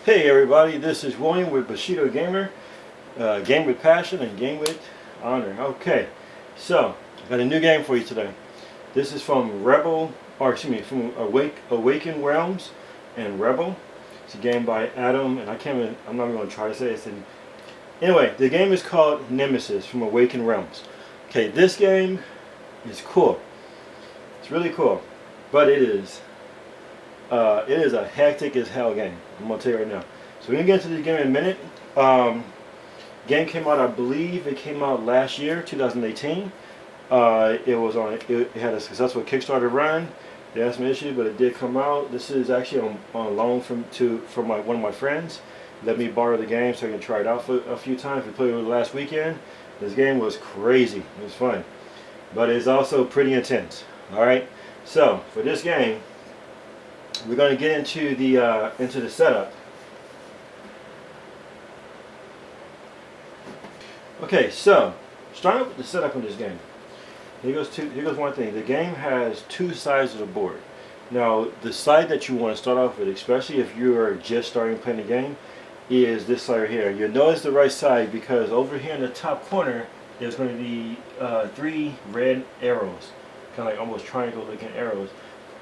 Hey everybody, this is William with Bushido Gamer. Game with passion and game with honor. Okay, so I got a new game for you today. This is from from Awaken Realms and Rebel. It's a game by Adam, and I'm not even going to try to say it. Anyway, the game is called Nemesis from Awaken Realms. Okay, this game is cool. It's really cool, but it is a hectic as hell game. I'm gonna tell you right now. So we're gonna get into the game in a minute. Game came out, I believe it came out last year, 2018. It had a successful Kickstarter run. They had some issues, but it did come out. This is actually on loan from one of my friends. Let me borrow the game so I can try it out for a few times. We played it last weekend. This game was crazy. It was fun, but it's also pretty intense. All right. So for this game, we're going to get into the setup. Okay, so starting with the setup of this game. Here goes one thing. The game has two sides of the board. Now, the side that you want to start off with, especially if you are just starting playing the game, is this side right here. You'll notice the right side because over here in the top corner, there's going to be 3 red arrows, kind of like almost triangle-looking arrows.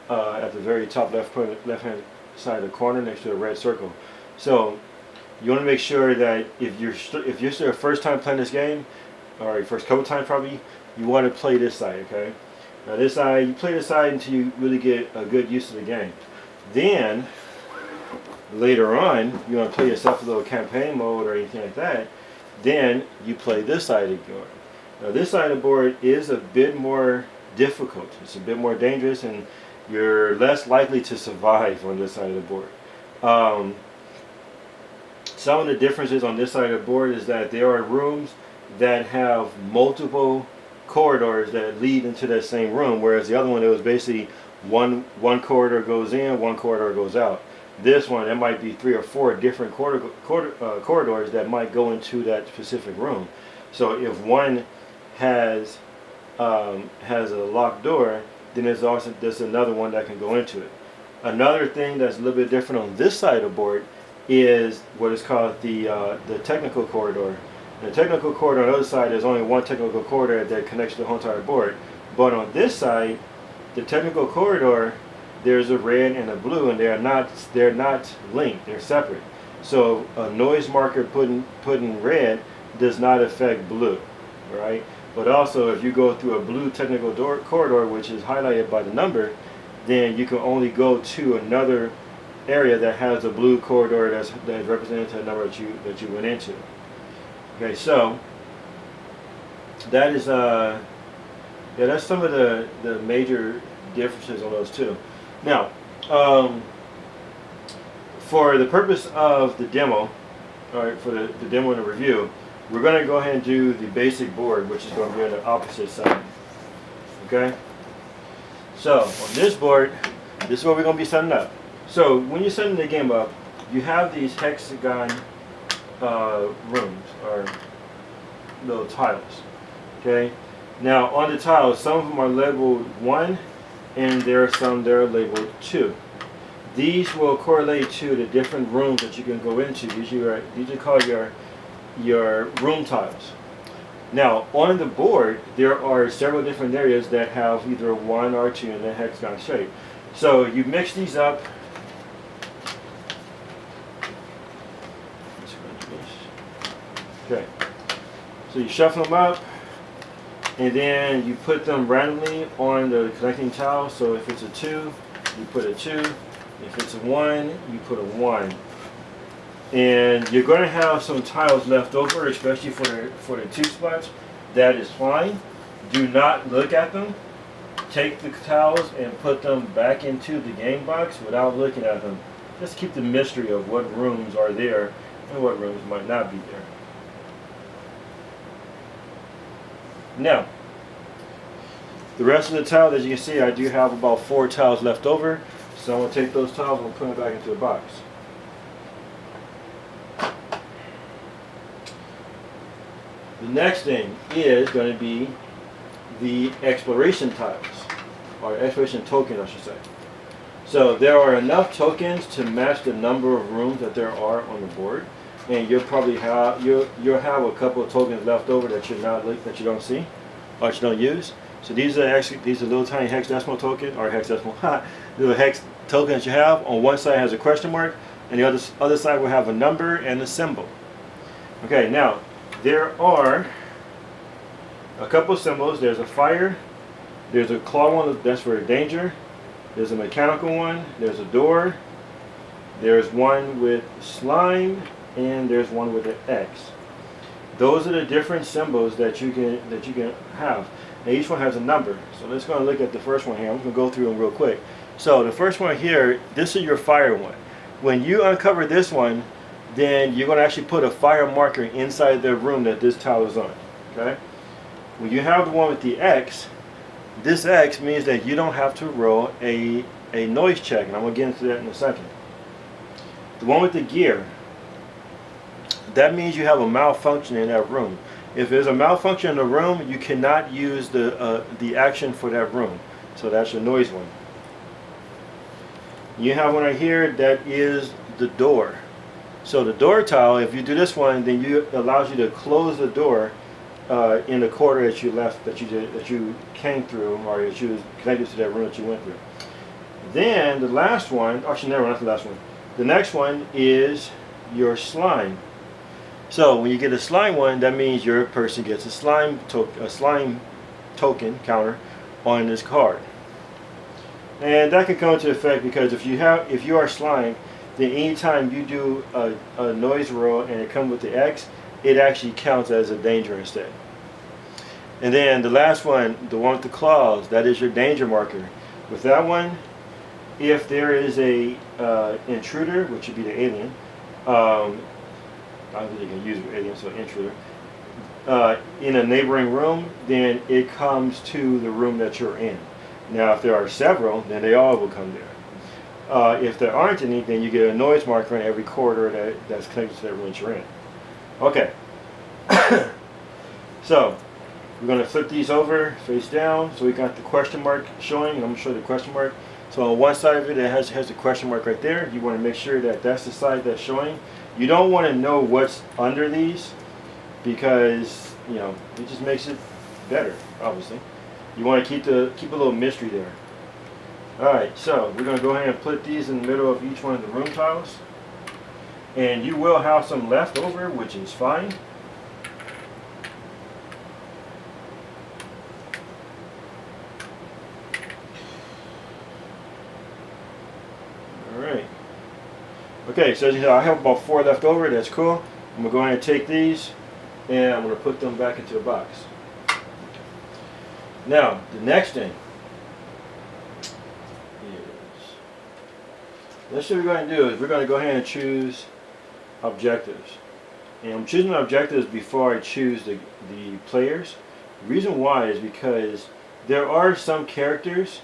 At the very top left-hand side of the corner next to the red circle. So you want to make sure that if you're still first time playing this game, or your first couple times probably, you want to play this side. Okay. Now this side, you play this side until you really get a good use of the game. Then later on, you want to play yourself a little campaign mode or anything like that. Then you play this side of the board. Now this side of the board is a bit more difficult. It's a bit more dangerous, and you're less likely to survive on this side of the board. Some of the differences on this side of the board is that there are rooms that have multiple corridors that lead into that same room, whereas the other one, it was basically one corridor goes in, one corridor goes out. This one, there might be 3 or 4 different corridors that might go into that specific room. So if one has a locked door, then there's another one that can go into it. Another thing that's a little bit different on this side of the board is what is called the technical corridor. The technical corridor on the other side, there's only one technical corridor that connects to the whole entire board. But on this side, the technical corridor, there's a red and a blue, and they're not linked. They're separate. So a noise marker put in red does not affect blue, right? But also, if you go through a blue technical corridor, which is highlighted by the number, then you can only go to another area that has a blue corridor that's represented to the number that you went into. Okay, so that is that's some of the major differences on those two. Now, for the purpose of the demo, all right, for the demo and the review, we're going to go ahead and do the basic board, which is going to be on the opposite side. Okay? So, on this board, this is what we're going to be setting up. So, when you're setting the game up, you have these hexagon rooms, or little tiles. Okay? Now, on the tiles, some of them are labeled 1, and there are some that are labeled 2. These will correlate to the different rooms that you can go into. These are called your room tiles. Now on the board there are several different areas that have either 1 or 2 in the hexagon shape. So you mix these up. Okay. So you shuffle them up, and then you put them randomly on the connecting tile. So if it's a 2, you put a 2. If it's a 1, you put a 1. And you're going to have some tiles left over, especially for the 2 spots. That is fine. Do not look at them. Take the tiles and put them back into the game box without looking at them. Just keep the mystery of what rooms are there and what rooms might not be there. Now, the rest of the tiles, as you can see, I do have about 4 tiles left over. So I'm going to take those tiles and put them back into the box. The next thing is going to be the exploration tiles, or exploration token, I should say. So there are enough tokens to match the number of rooms that there are on the board, and you'll probably have you'll have a couple of tokens left over that you're not that you don't see or that you don't use. So these are little tiny hexadecimal token or hexadecimal little hex tokens you have. On one side has a question mark, and the other side will have a number and a symbol. Okay, now there are a couple of symbols. There's a fire, there's a claw one that's for danger, there's a mechanical one, there's a door, there's one with slime, and there's one with an X. Those are the different symbols that you can have. Now each one has a number. So let's go and look at the first one here. I'm going to go through them real quick. So the first one here, this is your fire one. When you uncover this one, then you're going to actually put a fire marker inside the room that this tile is on. Okay? When you have the one with the X, this X means that you don't have to roll a noise check, and I'm going to get into that in a second. The one with the gear, that means you have a malfunction in that room. If there's a malfunction in the room, you cannot use the action for that room. So that's your noise one. You have one right here that is the door. So the door tile, if you do this one, then it allows you to close the door in the corridor that you left, that you came through, or that you was connected to that room that you went through. Then the last one, actually never, not the last one. The next one is your slime. So when you get a slime one, that means your person gets a slime token counter on this card. And that can come into effect because if you are slime, then anytime you do a noise roll and it comes with the X, it actually counts as a danger instead. And then the last one, the one with the claws, that is your danger marker. With that one, if there is a intruder, which would be the alien, I think you can use alien, so intruder, in a neighboring room, then it comes to the room that you're in. Now, if there are several, then they all will come there. If there aren't any, then you get a noise marker in every corridor that's connected to that room that you're in. Okay. So, we're going to flip these over face down. So we got the question mark showing, and I'm going to show you the question mark. So on one side of it, it has a question mark right there. You want to make sure that that's the side that's showing. You don't want to know what's under these because, you know, it just makes it better, obviously. You want to keep a little mystery there. Alright, so we're going to go ahead and put these in the middle of each one of the room tiles. And you will have some left over, which is fine. Alright. Okay, so as you know, I have about 4 left over. That's cool. I'm going to go ahead and take these and I'm going to put them back into a box. Now, the next thing is, let's see what we're going to do is we're going to go ahead and choose objectives. And I'm choosing objectives before I choose the players. The reason why is because there are some characters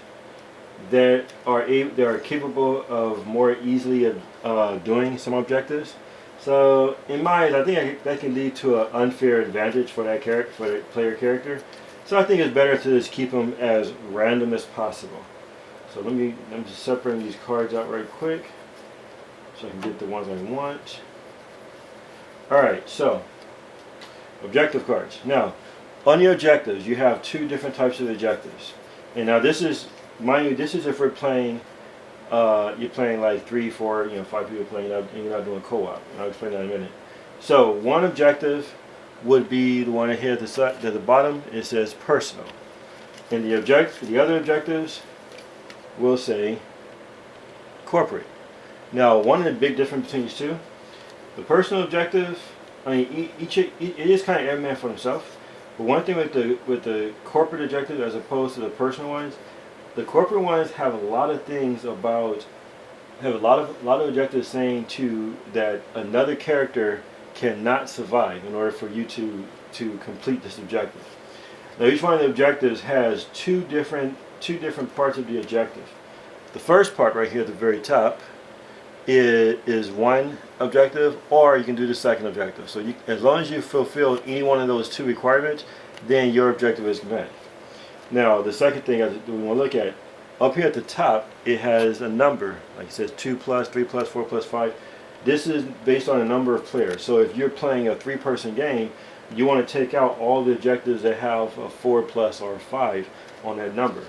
that are capable of more easily doing some objectives. So in my eyes, I think that can lead to an unfair advantage for that the player character. So I think it's better to just keep them as random as possible. So I'm just separating these cards out right quick so I can get the ones I want. Alright, so objective cards. Now, on the objectives, you have 2 different types of objectives. And now this is, mind you, this is if we're playing, you're playing like 3, 4, 5 people playing, and you're not doing co-op. I'll explain that in a minute. So one objective would be the one here at the bottom. It says personal. And the other objectives will say corporate. Now, one of the big difference between these two, the personal objective, I mean, it is kind of every man for himself. But one thing with the corporate objective as opposed to the personal ones, the corporate ones have a lot of things about, have a lot of objectives saying that another character cannot survive in order for you to complete this objective. Now each one of the objectives has two different parts of the objective. The first part right here at the very top is one objective, or you can do the second objective. So as long as you fulfill any one of those 2 requirements, then your objective is met. Now the second thing we want to look at up here at the top, it has a number. Like it says 2 plus, 3 plus, 4 plus, 5. This is based on a number of players. So if you're playing a 3-person game, you want to take out all the objectives that have a 4 plus or a 5 on that number.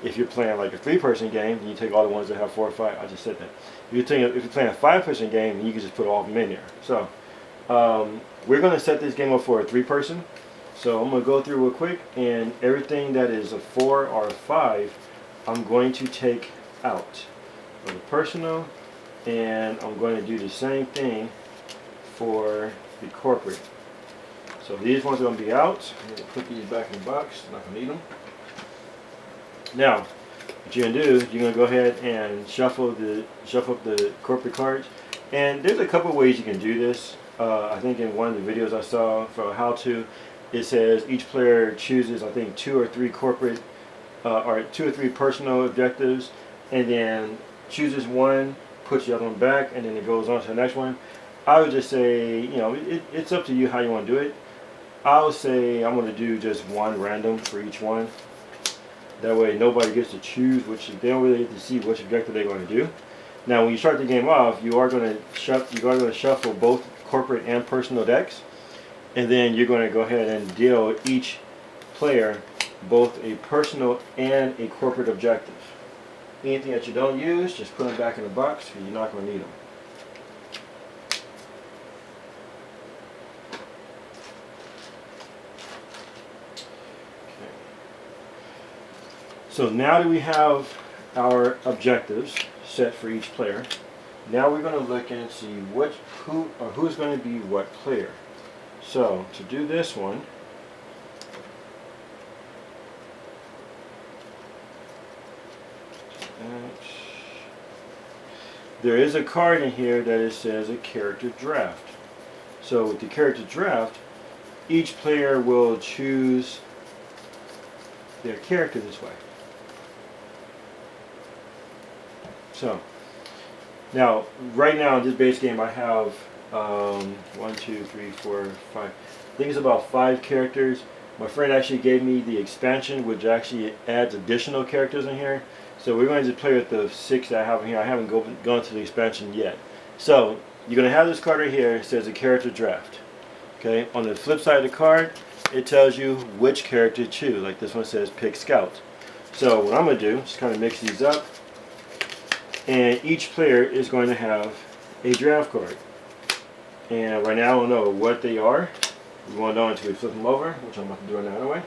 If you're playing like a 3-person game, then you take all the ones that have 4 or 5. I just said that. If you're playing a 5-person game, then you can just put all of them in there. So we're going to set this game up for a 3-person. So I'm going to go through real quick, and everything that is a 4 or a 5, I'm going to take out for the personal, and I'm going to do the same thing for the corporate. So these ones are going to be out. I'm going to put these back in the box. I'm not going to need them. Now, what you're going to do is you're going to go ahead and shuffle up the corporate cards. And there's a couple ways you can do this. I think in one of the videos I saw for how to, it says each player chooses, I think, 2 or 3 corporate or 2 or 3 personal objectives, and then chooses one, puts the other one back, and then it goes on to the next one. I would just say, you know, it's up to you how you want to do it. I would say I'm going to do just one random for each one. That way nobody gets to choose which, they don't really get to see which objective they're going to do. Now when you start the game off, you are going to shuffle both corporate and personal decks. And then you're going to go ahead and deal each player both a personal and a corporate objective. Anything that you don't use, just put them back in the box because you're not going to need them. Okay. So now that we have our objectives set for each player, now we're going to look and see who's going to be what player. So to do this one, there is a card in here that it says a character draft. So with the character draft, each player will choose their character this way. So now, right now in this base game, I have 1, 2, 3, 4, 5. I think it's about 5 characters. My friend actually gave me the expansion, which actually adds additional characters in here. So we're going to play with the 6 that I have in here. I haven't gone to the expansion yet. So you're going to have this card right here. It says a character draft. Okay. On the flip side of the card, it tells you which character to choose. Like this one says pick scout. So what I'm going to do is kind of mix these up. And each player is going to have a draft card. And right now I don't know what they are. We won't know until we flip them over, which I'm about to do right now anyway.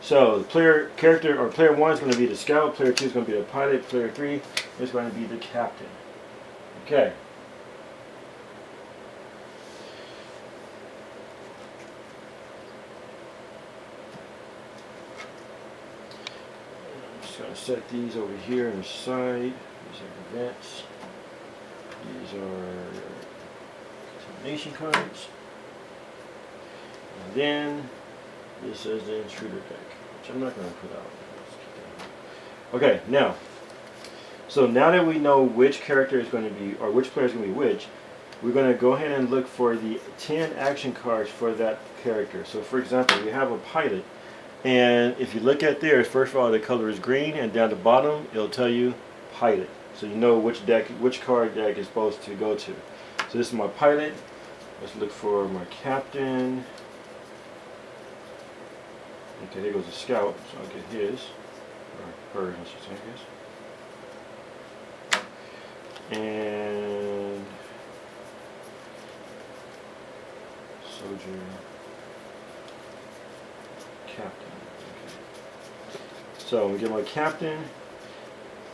So the player 1 is going to be the scout, player 2 is going to be the pilot, player 3 is going to be the captain. Okay. I'm just going to set these over here on the side. These are events. These are contamination cards. And then this is the intruder deck, which I'm not going to put out. Okay, now, so now that we know which character is going to be, or which player is going to be which, we're going to go ahead and look for the 10 action cards for that character. So for example, we have a pilot, and if you look at there, first of all, the color is green, and down the bottom, it'll tell you pilot. So you know which card deck is supposed to go to. So this is my pilot. Let's look for my captain. Okay, here goes the scout, so I'll get his, or hers, I should say, I guess. And soldier, captain. Okay. So we get my captain,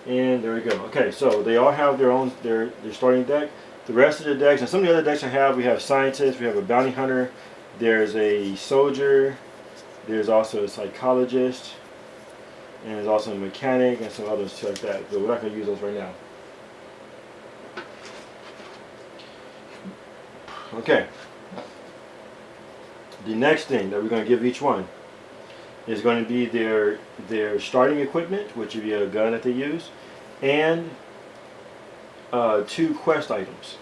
and there we go. Okay, so they all have their starting deck. The rest of the decks, and some of the other decks I have, we have scientist, we have a bounty hunter, there's a soldier. There's also a psychologist, and there's also a mechanic, and some others too like that. But we're not going to use those right now. Okay. The next thing that we're going to give each one is going to be their starting equipment, which would be a gun that they use, and 2 quest items.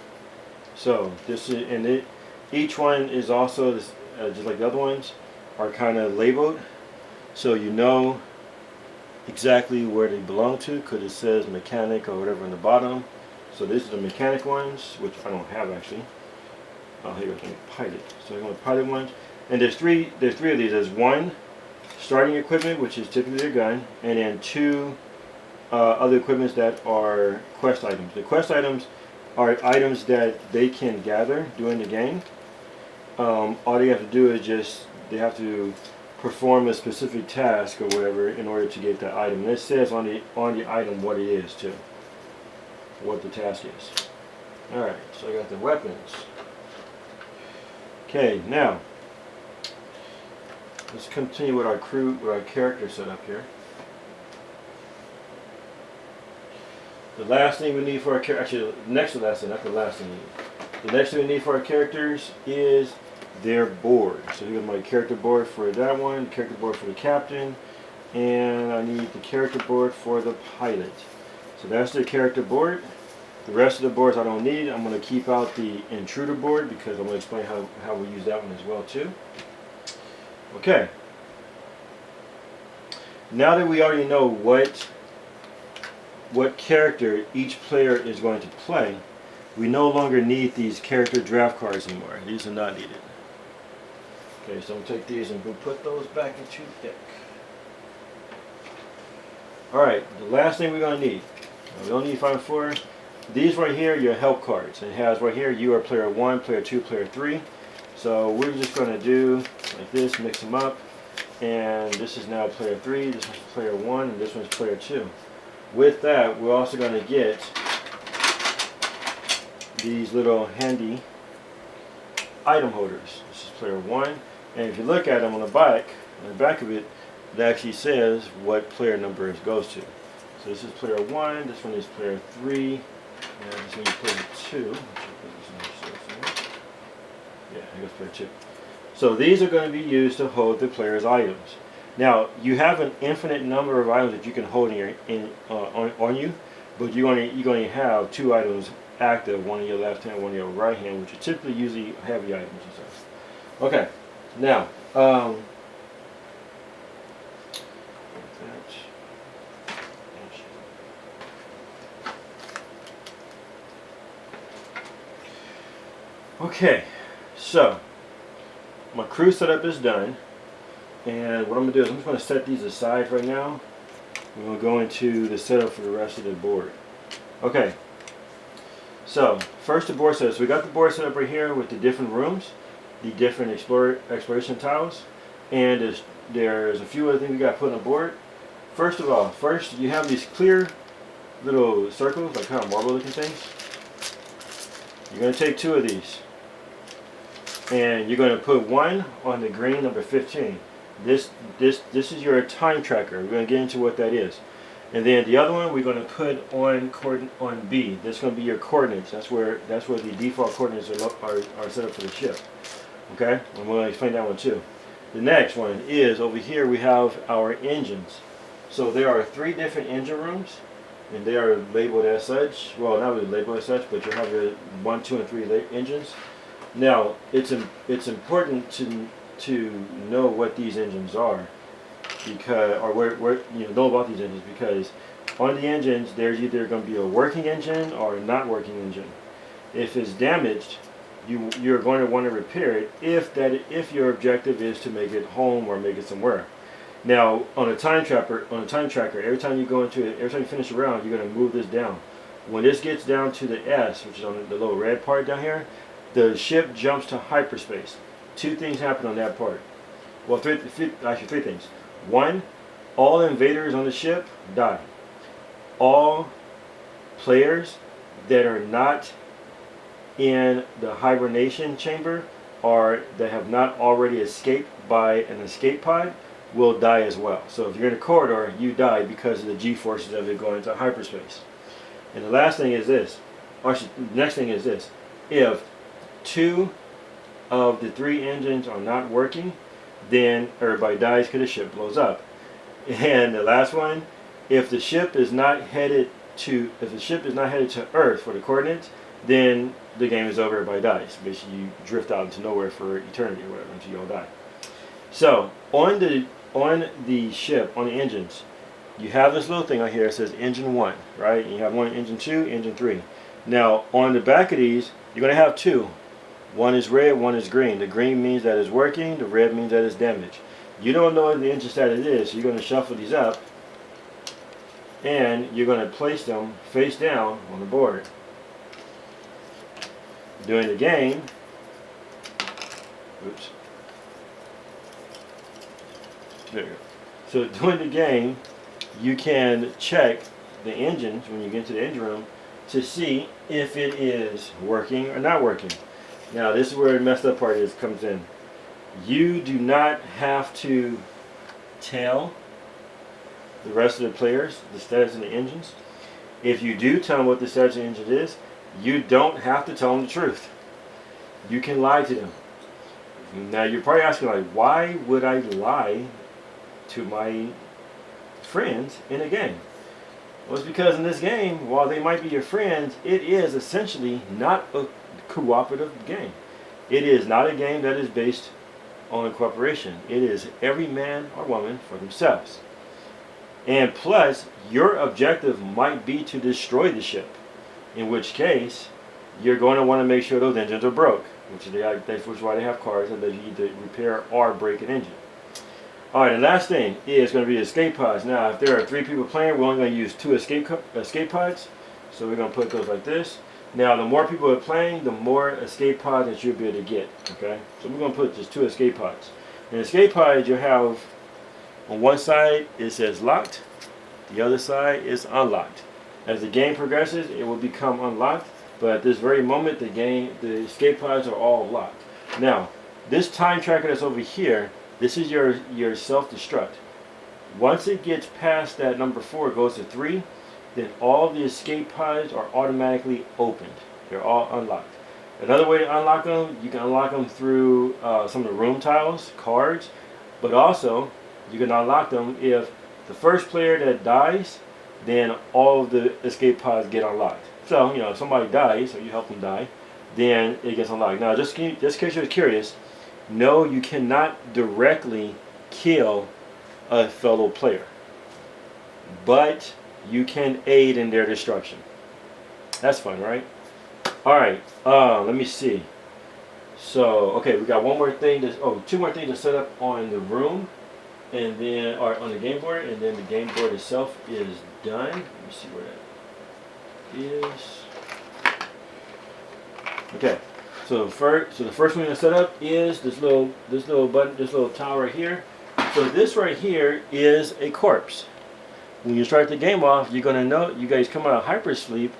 So this is, each one is also just like the other ones, are kind of labeled, so you know exactly where they belong to because it says mechanic or whatever on the bottom. So these are the mechanic ones, which I don't have actually. Oh, here we go, pilot. So I'm going to pilot ones, and there's three of these. There's one starting equipment, which is typically a gun, and then two other equipments that are quest items. The quest items are items that they can gather during the game. All they have to do is they have to perform a specific task or whatever in order to get that item. And it says on the item what it is too, what the task is. All right, so I got the weapons. Okay, now let's continue with our character setup here. The last thing we need for our character, actually, next to last thing, not the last thing we need. The next thing we need for our characters is their board. So here's my character board for that one, character board for the captain, and I need the character board for the pilot. So that's the character board. The rest of the boards I don't need. I'm going to keep out the intruder board because I'm going to explain how we use that one as well too. Okay. Now that we already know what character each player is going to play, we no longer need these character draft cards anymore. These are not needed. Okay, so I'm going to take these and we'll put those back into the deck. Alright, the last thing we're going to need. We don't need 5 and 4. These right here are your help cards. It has right here, you are player 1, player 2, player 3. So we're just going to do like this, mix them up. And this is now player 3, this one's player 1, and this one's player 2. With that, we're also going to get these little handy item holders. This is player 1, and if you look at them on the back of it, it actually says what player number it goes to. So this is player 1, this one is player 3, and this one is player 2. Yeah, here goes player 2. So these are going to be used to hold the player's items. Now, you have an infinite number of items that you can hold on you, but you're going to have 2 items active, one in your left hand, one in your right hand, which are typically usually heavy items and stuff. Okay, now, okay, so my crew setup is done. And what I'm going to do is I'm just going to set these aside right now. We're going to go into the setup for the rest of the board. Okay. So, first the board setup. So we got the board set up right here with the different rooms, the different exploration tiles, and there's a few other things we got to put on the board. First of all, you have these clear little circles, like kind of marble looking things. You're going to take 2 of these, and you're going to put one on the green number 15. This is your time tracker. We're going to get into what that is. And then the other one we're going to put on B. That's going to be your coordinates. That's where the default coordinates are set up for the ship. Okay? I'm going to explain that one too. The next one is over here we have our engines. So there are 3 different engine rooms, and they are labeled as such. Well, not really labeled as such, but you have your 1, 2, and 3 engines. Now, it's important to know what these engines are, because where you know about these engines, because on the engines there's either going to be a working engine or a not working engine. If it's damaged, you're going to want to repair it if your objective is to make it home or make it somewhere. Now on a time tracker, every time you finish a round, you're going to move this down. When this gets down to the S, which is on the little red part down here, the ship jumps to hyperspace. 2 things happen on that part. Well, actually 3 things. 1, all invaders on the ship die. All players that are not in the hibernation chamber or that have not already escaped by an escape pod will die as well. So if you're in a corridor, you die because of the G-forces of it going into hyperspace. And the last thing is this. Actually, the next thing is this. If 2 of the 3 engines are not working, then everybody dies because the ship blows up. And the last one, if the ship is not headed to Earth for the coordinates, then the game is over. Everybody dies. Basically, you drift out into nowhere for eternity or whatever until you all die. So on the ship, on the engines, you have this little thing on here that says engine 1, right? And you have one engine 2, engine 3. Now, on the back of these, you're going to have two. One is red, one is green. The green means that it's working, the red means that it's damaged. You don't know what the engine status is, so you're going to shuffle these up, and you're going to place them face down on the board. During the game, oops, there you go. So during the game, you can check the engines when you get into the engine room to see if it is working or not working. Now this is where the messed up part comes in. You do not have to tell the rest of the players the status of the engines. If you do tell them what the status of the engine is, you don't have to tell them the truth. You can lie to them. Now you're probably asking, like, why would I lie to my friends in a game? Well, it's because in this game, while they might be your friends, it is essentially not a cooperative game. It is not a game that is based on cooperation. It is every man or woman for themselves. And plus, your objective might be to destroy the ship, in which case you're going to want to make sure those engines are broke, which is why they have cars, and that you either repair or break an engine. Alright, the last thing is going to be escape pods. Now, if there are 3 people playing, we're only going to use 2 escape pods. So we're going to put those like this. Now, the more people are playing, the more escape pods that you'll be able to get. Okay, so we're going to put just 2 escape pods. And escape pods, you have on one side it says locked, the other side is unlocked. As the game progresses, it will become unlocked, but at this very moment, the escape pods are all locked. Now, this time tracker that's over here, this is your self-destruct. Once it gets past that number 4, it goes to 3, then all the escape pods are automatically opened. They're all unlocked. Another way to unlock them, you can unlock them through some of the room tiles, cards, but also you can unlock them if the first player that dies, then all of the escape pods get unlocked. So, if somebody dies, or you help them die, then it gets unlocked. Now, just in case you're curious, no, you cannot directly kill a fellow player, but you can aid in their destruction. That's fun, right? Alright, let me see. So, okay, we got 2 more things to set up on the room, and then, or on the game board, and then the game board itself is done. Let me see where that is. Okay, so the first one to set up is this little button, this little tile right here. So this right here is a corpse. When you start the game off, you're gonna know, you guys come out of hypersleep,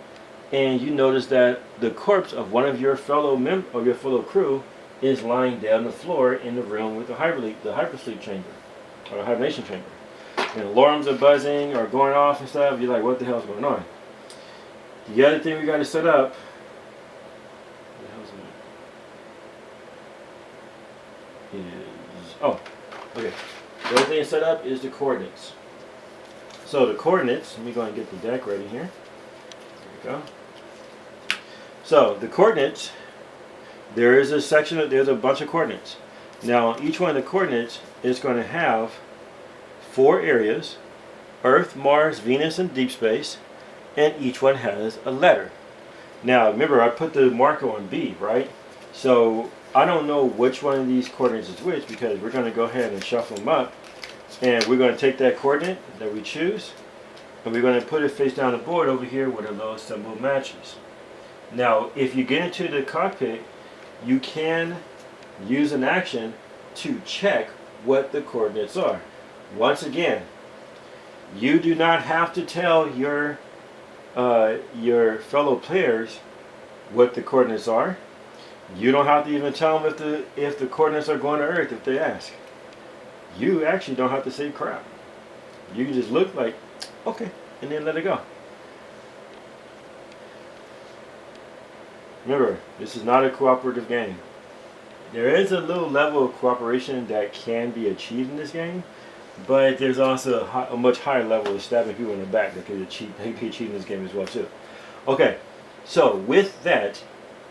and you notice that the corpse of one of your fellow crew is lying dead on the floor in the room with the hypersleep chamber, or hibernation chamber. And alarms are buzzing or going off and stuff. You're like, what the hell's going on? The other thing we got to set up. Okay. The other thing to set up is the coordinates. So the coordinates, let me go and get the deck ready here. There we go. So the coordinates, there's a bunch of coordinates. Now each one of the coordinates is going to have 4 areas: Earth, Mars, Venus, and deep space, and each one has a letter. Now remember, I put the marker on B, right? So I don't know which one of these coordinates is which, because we're going to go ahead and shuffle them up, and we're going to take that coordinate that we choose, and we're going to put it face down the board over here where the lowest symbol matches. Now if you get into the cockpit, you can use an action to check what the coordinates are. Once again, you do not have to tell your fellow players what the coordinates are. You don't have to even tell them if the coordinates are going to Earth if they ask. You actually don't have to say crap. You can just look like, okay, and then let it go. Remember, this is not a cooperative game. There is a little level of cooperation that can be achieved in this game, but there's also a much higher level of stabbing people in the back that can be achieved in this game as well too. Okay, so with that,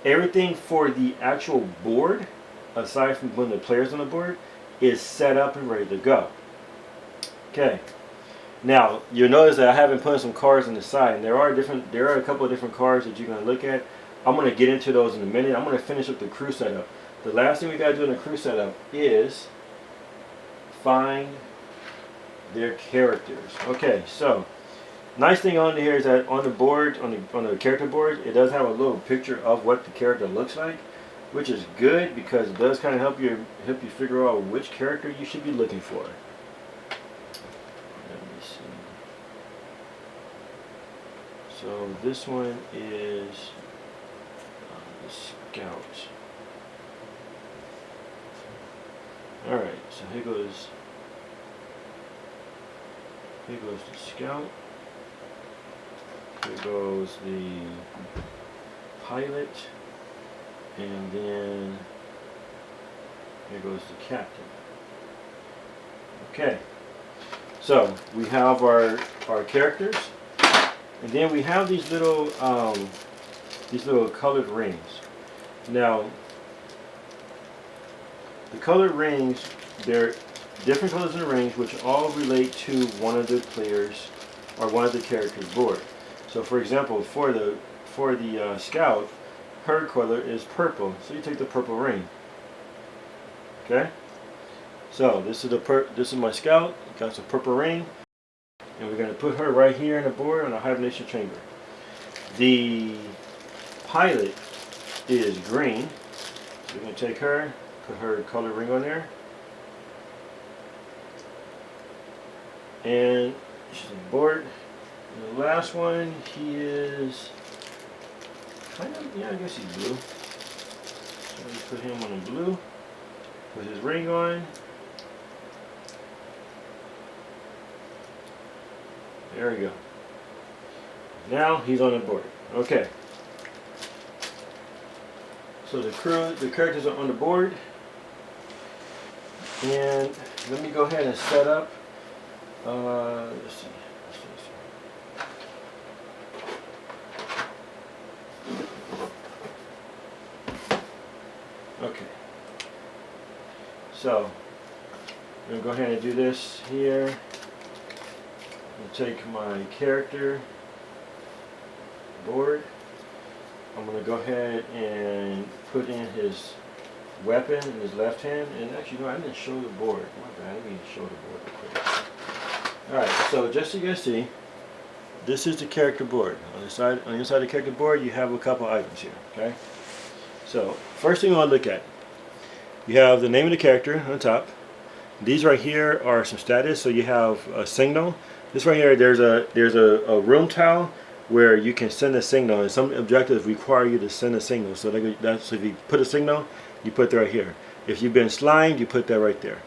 everything for the actual board, aside from putting the players on the board, is set up and ready to go. Okay, Now you'll notice that I haven't put some cards on the side, and there are a couple of different cards that you're gonna look at. I'm gonna get into those in a minute. I'm gonna finish up the crew setup. The last thing we gotta do in the crew setup is find their characters. Okay, so nice thing on here is that on the board, on the character board, it does have a little picture of what the character looks like, which is good because it does kind of help you figure out which character you should be looking for. Let me see. So this one is the Scout. All right, so here goes the Scout. Here goes the Pilot, and then here goes the Captain. Okay, so we have our characters, and then we have these little colored rings. Now, the colored rings, they're different colors in the rings, which all relate to one of the players or one of the characters' board. So, for example, for the Scout, her color is purple. So you take the purple ring. Okay. So this is my Scout. Got some purple ring, and we're going to put her right here in the board on the hibernation chamber. The Pilot is green. So we're going to take her, put her color ring on there, and she's on the board. And the last one, he is kind of, yeah, I guess he's blue. So we put him on the blue, put his ring on. There we go. Now he's on the board. Okay. So the characters are on the board. And let me go ahead and set up. Let's see. Okay. So I'm going to go ahead and do this here. I'm going to take my character board. I'm going to go ahead and put in his weapon in his left hand. And actually, no, I didn't show the board. My bad. Let me show the board real quick. Alright, so just so you guys see, this is the character board. On the inside of the character board, you have a couple items here. Okay. So first thing I want to look at, you have the name of the character on the top. These right here are some status. So you have a signal. This right here, there's a room tile where you can send a signal, and some objectives require you to send a signal. So that's if you put a signal, you put that right here. If you've been slimed, you put that right there.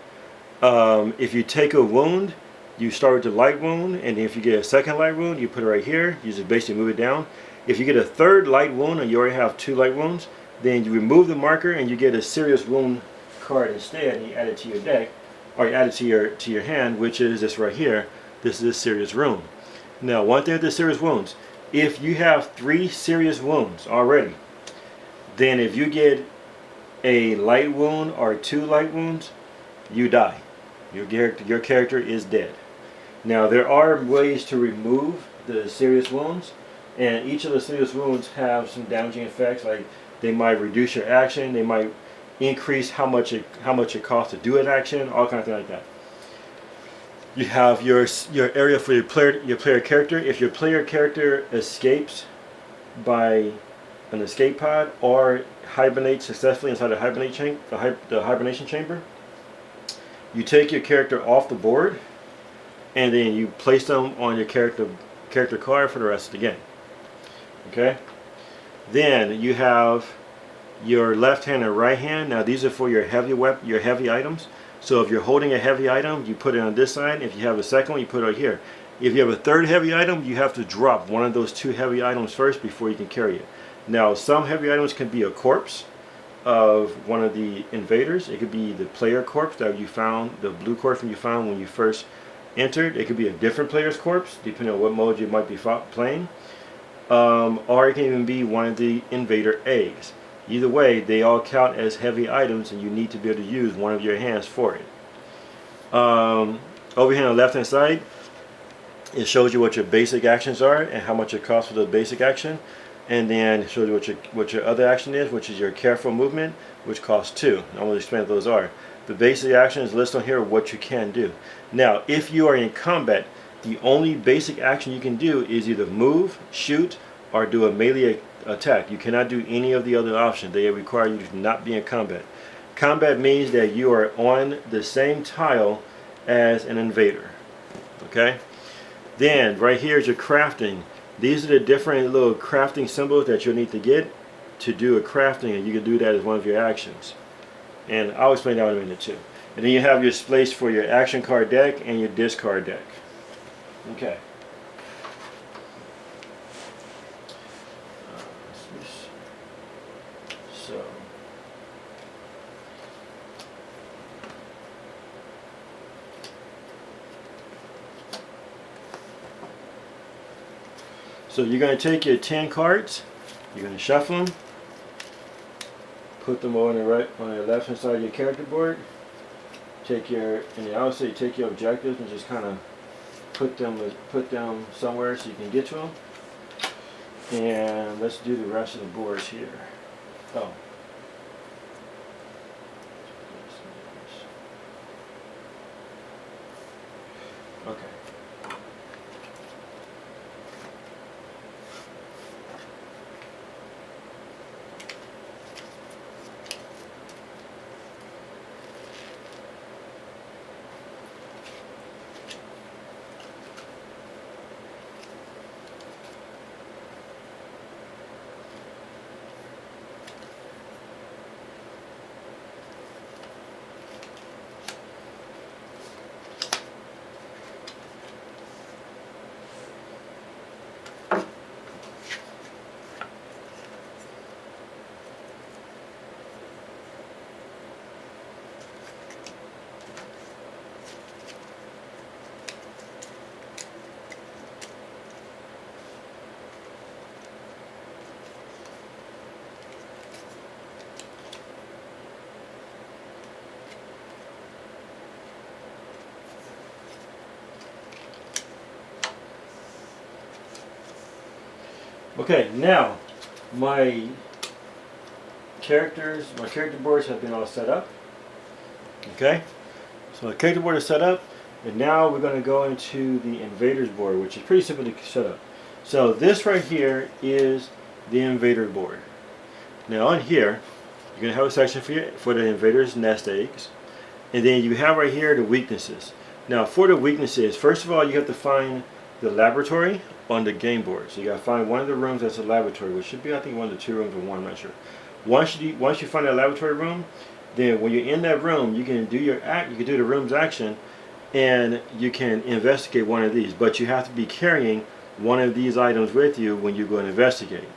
If you take a wound, you start with the light wound, and if you get a second light wound, you put it right here. You just basically move it down. If you get a third light wound, and you already have 2 light wounds, then you remove the marker and you get a serious wound card instead, and you add it to your deck, or you add it to your hand, which is this right here. This is a serious wound. Now, one thing with the serious wounds, if you have 3 serious wounds already, then if you get a light wound or 2 light wounds, you die. Your character is dead. Now, there are ways to remove the serious wounds, and each of the serious wounds have some damaging effects. Like they might reduce your action, they might increase how much it costs to do an action, all kinds of things like that. You have your area for your player character. If your player character escapes by an escape pod or hibernates successfully inside the hibernation chamber, you take your character off the board, and then you place them on your character card for the rest of the game. Okay. Then you have your left hand and right hand. Now these are for your heavy items. So if you're holding a heavy item, you put it on this side. If you have a second one, you put it right here. If you have a third heavy item, you have to drop one of those 2 heavy items first before you can carry it. Now, some heavy items can be a corpse of one of the invaders. It could be the player corpse that you found, the blue corpse you found when you first entered. It could be a different player's corpse, depending on what mode you might be playing. Or it can even be one of the invader eggs. Either way, they all count as heavy items, and you need to be able to use one of your hands for it. Over here on the left hand side, It shows you what your basic actions are and how much it costs for the basic action, and then it shows you what your other action is, which is your careful movement, which costs 2. I'm going to explain what those are. The basic actions list on here what you can do. Now, if you are in combat, the only basic action you can do is either move, shoot, or do a melee attack. You cannot do any of the other options. They require you to not be in combat. Combat means that you are on the same tile as an invader. Okay? Then, right here is your crafting. These are the different little crafting symbols that you'll need to get to do a crafting, and you can do that as one of your actions. And I'll explain that in a minute too. And then you have your place for your action card deck and your discard deck. Okay. So. So you're going to take your 10 cards, you're going to shuffle them, put them on the left hand side of your character board. Take your, and I would say take your objectives and just kind of put them somewhere so you can get to them. And let's do the rest of the boards here. Oh. Okay. Okay, now my character boards have been all set up. Okay, so the character board is set up, and now we're going to go into the invaders board, which is pretty simple to set up. So this right here is the invader board. Now on here, you're going to have a section for the invaders nest eggs, and then you have right here the weaknesses. Now for the weaknesses, first of all, you have to find the laboratory on the game board. So you got to find one of the rooms that's a laboratory, which should be, I think, one of the 2 rooms or one, I'm not sure. Once you find that laboratory room, then when you're in that room, you can do you can do the room's action, and you can investigate one of these. But you have to be carrying one of these items with you when you go and investigate.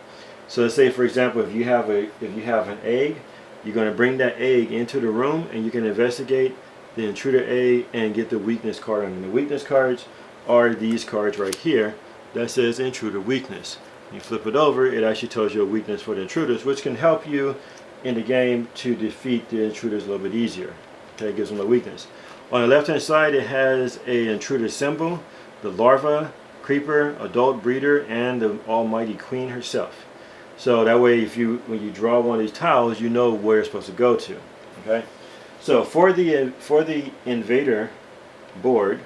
So let's say, for example, if you have an egg, you're going to bring that egg into the room, and you can investigate the intruder egg and get the weakness card. And the weakness cards are these cards right here that says intruder weakness. You flip it over, it actually tells you a weakness for the intruders, which can help you in the game to defeat the intruders a little bit easier. Okay, it gives them a weakness. On the left hand side, it has an intruder symbol, the larva, creeper, adult breeder, and the almighty queen herself. So that way, when you draw one of these tiles, you know where it's supposed to go to. Okay, so for the invader board,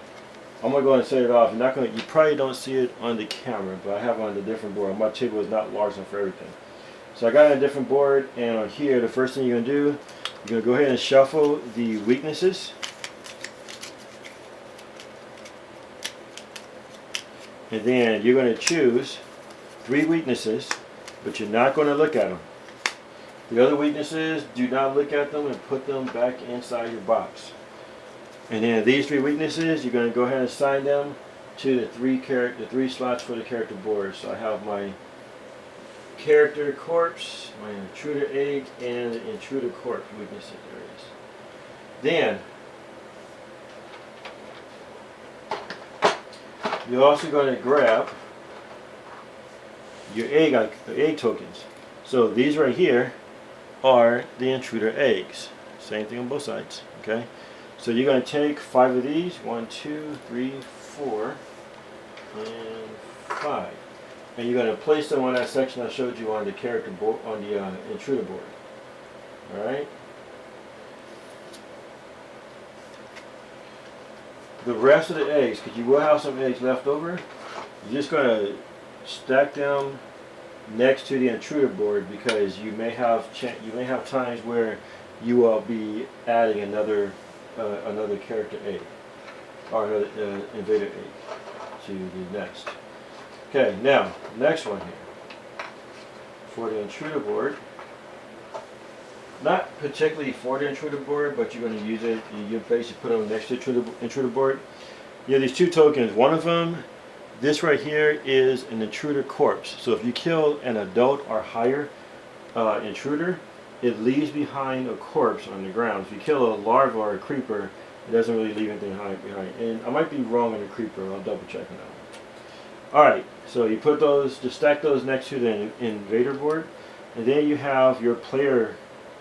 I'm gonna go ahead and set it off. You probably don't see it on the camera, but I have it on a different board. My table is not large enough for everything. So I got it on a different board, and on here, the first thing you're gonna do, you're gonna go ahead and shuffle the weaknesses. And then you're gonna choose 3 weaknesses, but you're not gonna look at them. The other weaknesses, do not look at them and put them back inside your box. And then these 3 weaknesses, you're going to go ahead and assign them to the 3 slots for the character board. So I have my character corpse, my intruder egg, and the intruder corpse weaknesses areas. Then you're also going to grab your egg tokens. So these right here are the intruder eggs. Same thing on both sides. Okay. So you're going to take 5 of these, 1, 2, 3, 4, and 5. And you're going to place them on that section I showed you on the character board, on the intruder board. Alright? The rest of the eggs, because you will have some eggs left over, you're just going to stack them next to the intruder board, because you may have times where you will be adding another character egg, or another invader egg to the nest. Okay, now next one here for the intruder board. Not particularly for the intruder board, but you're going to use it. You basically put them next to the intruder board. You have these two tokens. One of them, this right here, is an intruder corpse. So if you kill an adult or higher intruder, it leaves behind a corpse on the ground. If you kill a larva or a creeper, it doesn't really leave anything behind. And I might be wrong on the creeper. I'll double check on that one. Alright, so you put those, just stack those next to the invader board. And then you have your player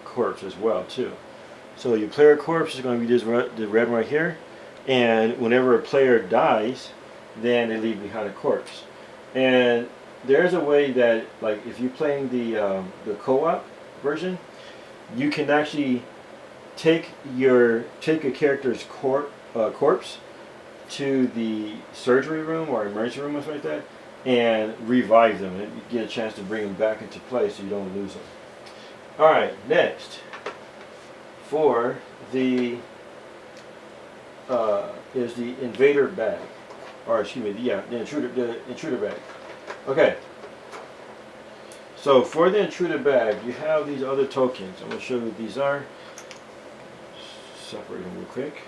corpse as well too. So your player corpse is going to be this the red one right here, and whenever a player dies, then they leave behind a corpse. And there's a way that, like, if you're playing the co-op version, you can actually take a character's corpse to the surgery room or emergency room or something like that, and revive them, and you get a chance to bring them back into play so you don't lose them. Alright, next for the is the invader bag, or excuse me, the intruder bag. Okay, so for the intruder bag, you have these other tokens. I'm going to show you what these are. Separate them real quick.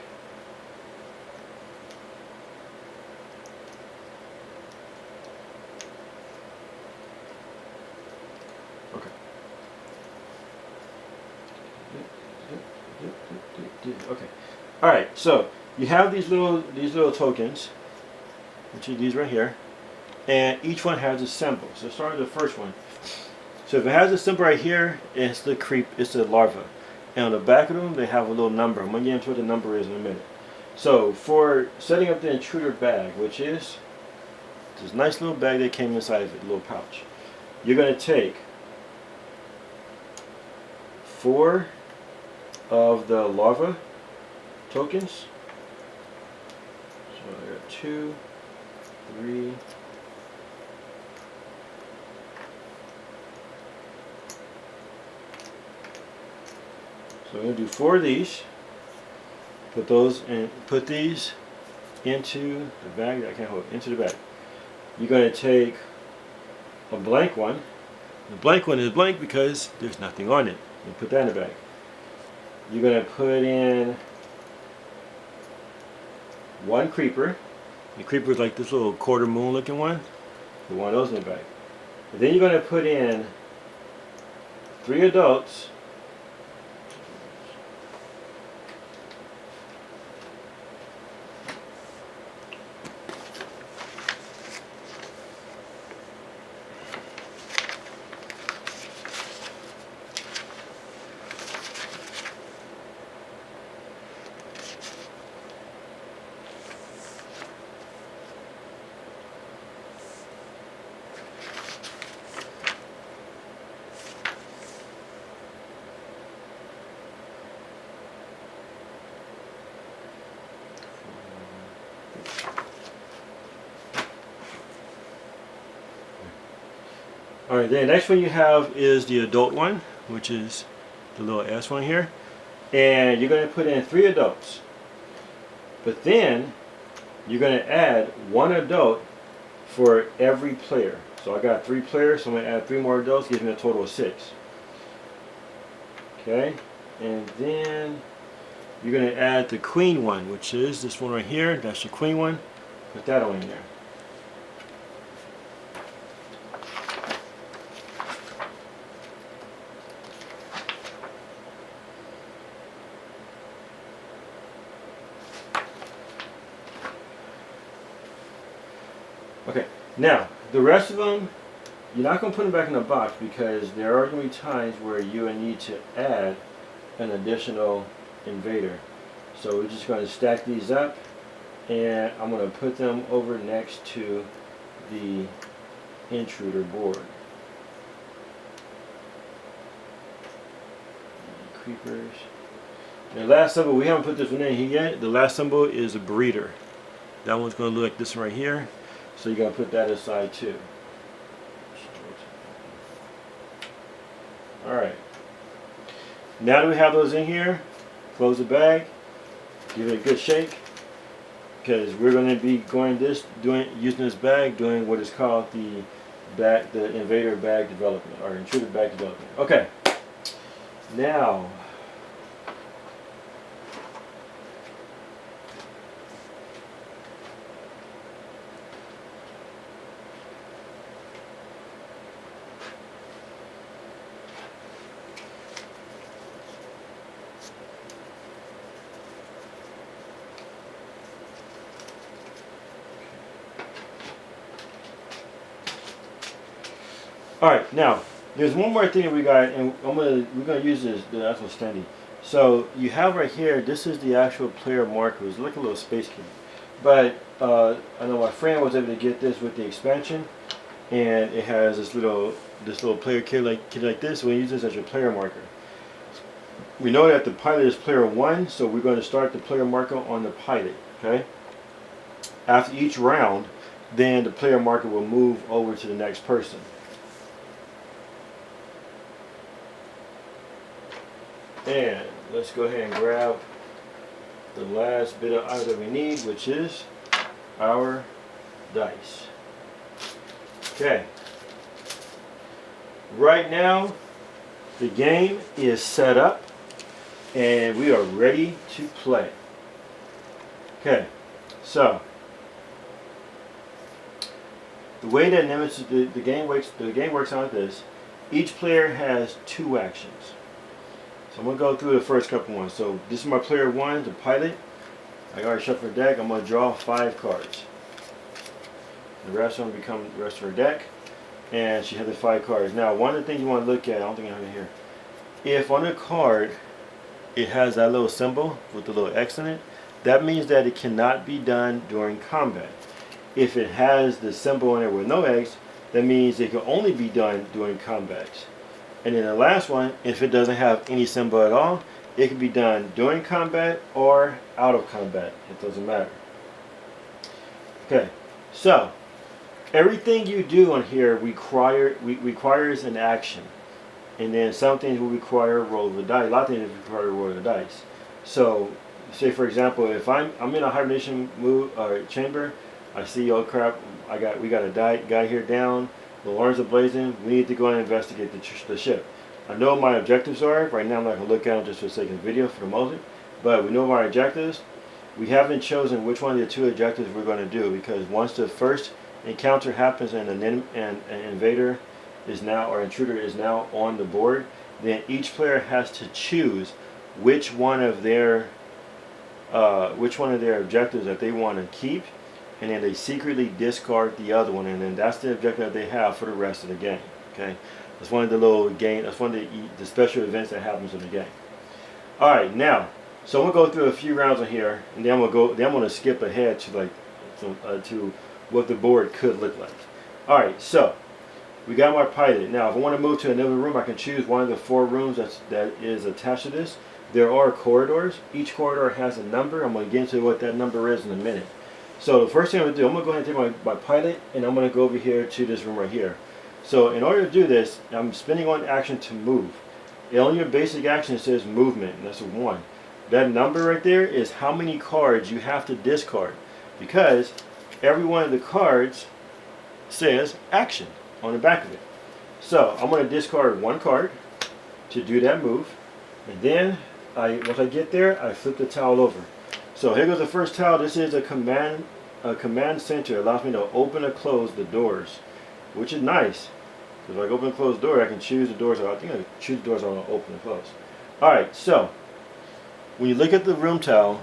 Okay. All right. So you have these little tokens, which are these right here, and each one has a symbol. So start with the first one. So if it has a symbol right here, it's the larva, and on the back of them they have a little number. I'm gonna get into what the number is in a minute. So for setting up the intruder bag, which is this nice little bag that came inside of it, a little pouch, you're gonna take 4 of the larva tokens. So I got 2, 3, so I'm going to do 4 of these. Put these into the bag. I can't hold it, into the bag. You're going to take a blank one. The blank one is blank because there's nothing on it. You put that in the bag. You're going to put in 1 creeper. The creeper is like this little quarter moon looking one. Put one of those in the bag. And then you're going to put in 3 adults. Alright, then the next one you have is the adult one, which is the little S one here. And you're going to put in 3 adults. But then you're going to add 1 adult for every player. So I got 3 players, so I'm going to add 3 more adults, gives me a total of 6. Okay, and then you're going to add the queen one, which is this one right here. That's the queen one. Put that on in there. Okay, now the rest of them, you're not going to put them back in the box because there are going to be times where you will need to add an additional invader. So we're just going to stack these up and I'm going to put them over next to the intruder board. Creepers. The last symbol, we haven't put this one in here yet. The last symbol is a breeder. That one's going to look like this one right here. So you're going to put that aside too. Alright. Now that we have those in here, close the bag, give it a good shake, because we're going to be using this bag, doing what is called the invader bag development, or intruder bag development. Okay. Now, all right, now there's one more thing that we got, and we're gonna use the actual standee. So you have right here, this is the actual player marker. It's like a little space key, but I know my friend was able to get this with the expansion, and it has this little player kit like this. So we use this as your player marker. We know that the pilot is player 1, so we're going to start the player marker on the pilot. Okay. After each round, then the player marker will move over to the next person. And let's go ahead and grab the last bit of item that we need, which is our dice. Okay. Right now, the game is set up and we are ready to play. Okay. So, the way that Nemesis, the game works out like this. Each player has 2 actions. So I'm going to go through the first couple ones. So this is my player 1, the pilot. I already shuffled her deck. I'm going to draw 5 cards. The rest of them become the rest of her deck. And she has the 5 cards. Now, one of the things you want to look at, I don't think I have it here. If on a card it has that little symbol with the little X in it, that means that it cannot be done during combat. If it has the symbol in it with no X, that means it can only be done during combat. And then the last one, if it doesn't have any symbol at all, it can be done during combat or out of combat. It doesn't matter. Okay, so everything you do on here requires an action. And then some things will require a roll of the dice. A lot of things require a roll of the dice. So, say for example, if I'm in a hibernation chamber, I see, oh crap, we got a guy here down. The alarms are blazing. We need to go and investigate the ship. I know what my objectives are. Right now I'm not going to look at them just for the sake of the video for the moment. But we know our objectives. We haven't chosen which one of the 2 objectives we're going to do, because once the first encounter happens and an invader is now, or intruder is now on the board, then each player has to choose which one of their objectives that they want to keep, and then they secretly discard the other one, and then that's the objective that they have for the rest of the game. Okay, that's one of the little game. That's one of the special events that happens in the game. All right, now, so I'm gonna go through a few rounds on here, and then I'm gonna skip ahead to to what the board could look like. All right, so we got my pilot. Now, if I want to move to another room, I can choose one of the 4 rooms that is attached to this. There are corridors. Each corridor has a number. I'm going to get into what that number is in a minute. So the first thing I'm going to do, I'm going to go ahead and take my pilot, and I'm going to go over here to this room right here. So in order to do this, I'm spending on action to move. On your basic action, it says movement, and that's a 1. That number right there is how many cards you have to discard, because every one of the cards says action on the back of it. So I'm going to discard 1 card to do that move, and then once I get there, I flip the tile over. So here goes the first tile. This is a command center. It allows me to open or close the doors, which is nice. Because if I open and close the door, I can choose the doors. I think I can choose the doors I want to open and close. All right. So when you look at the room tile,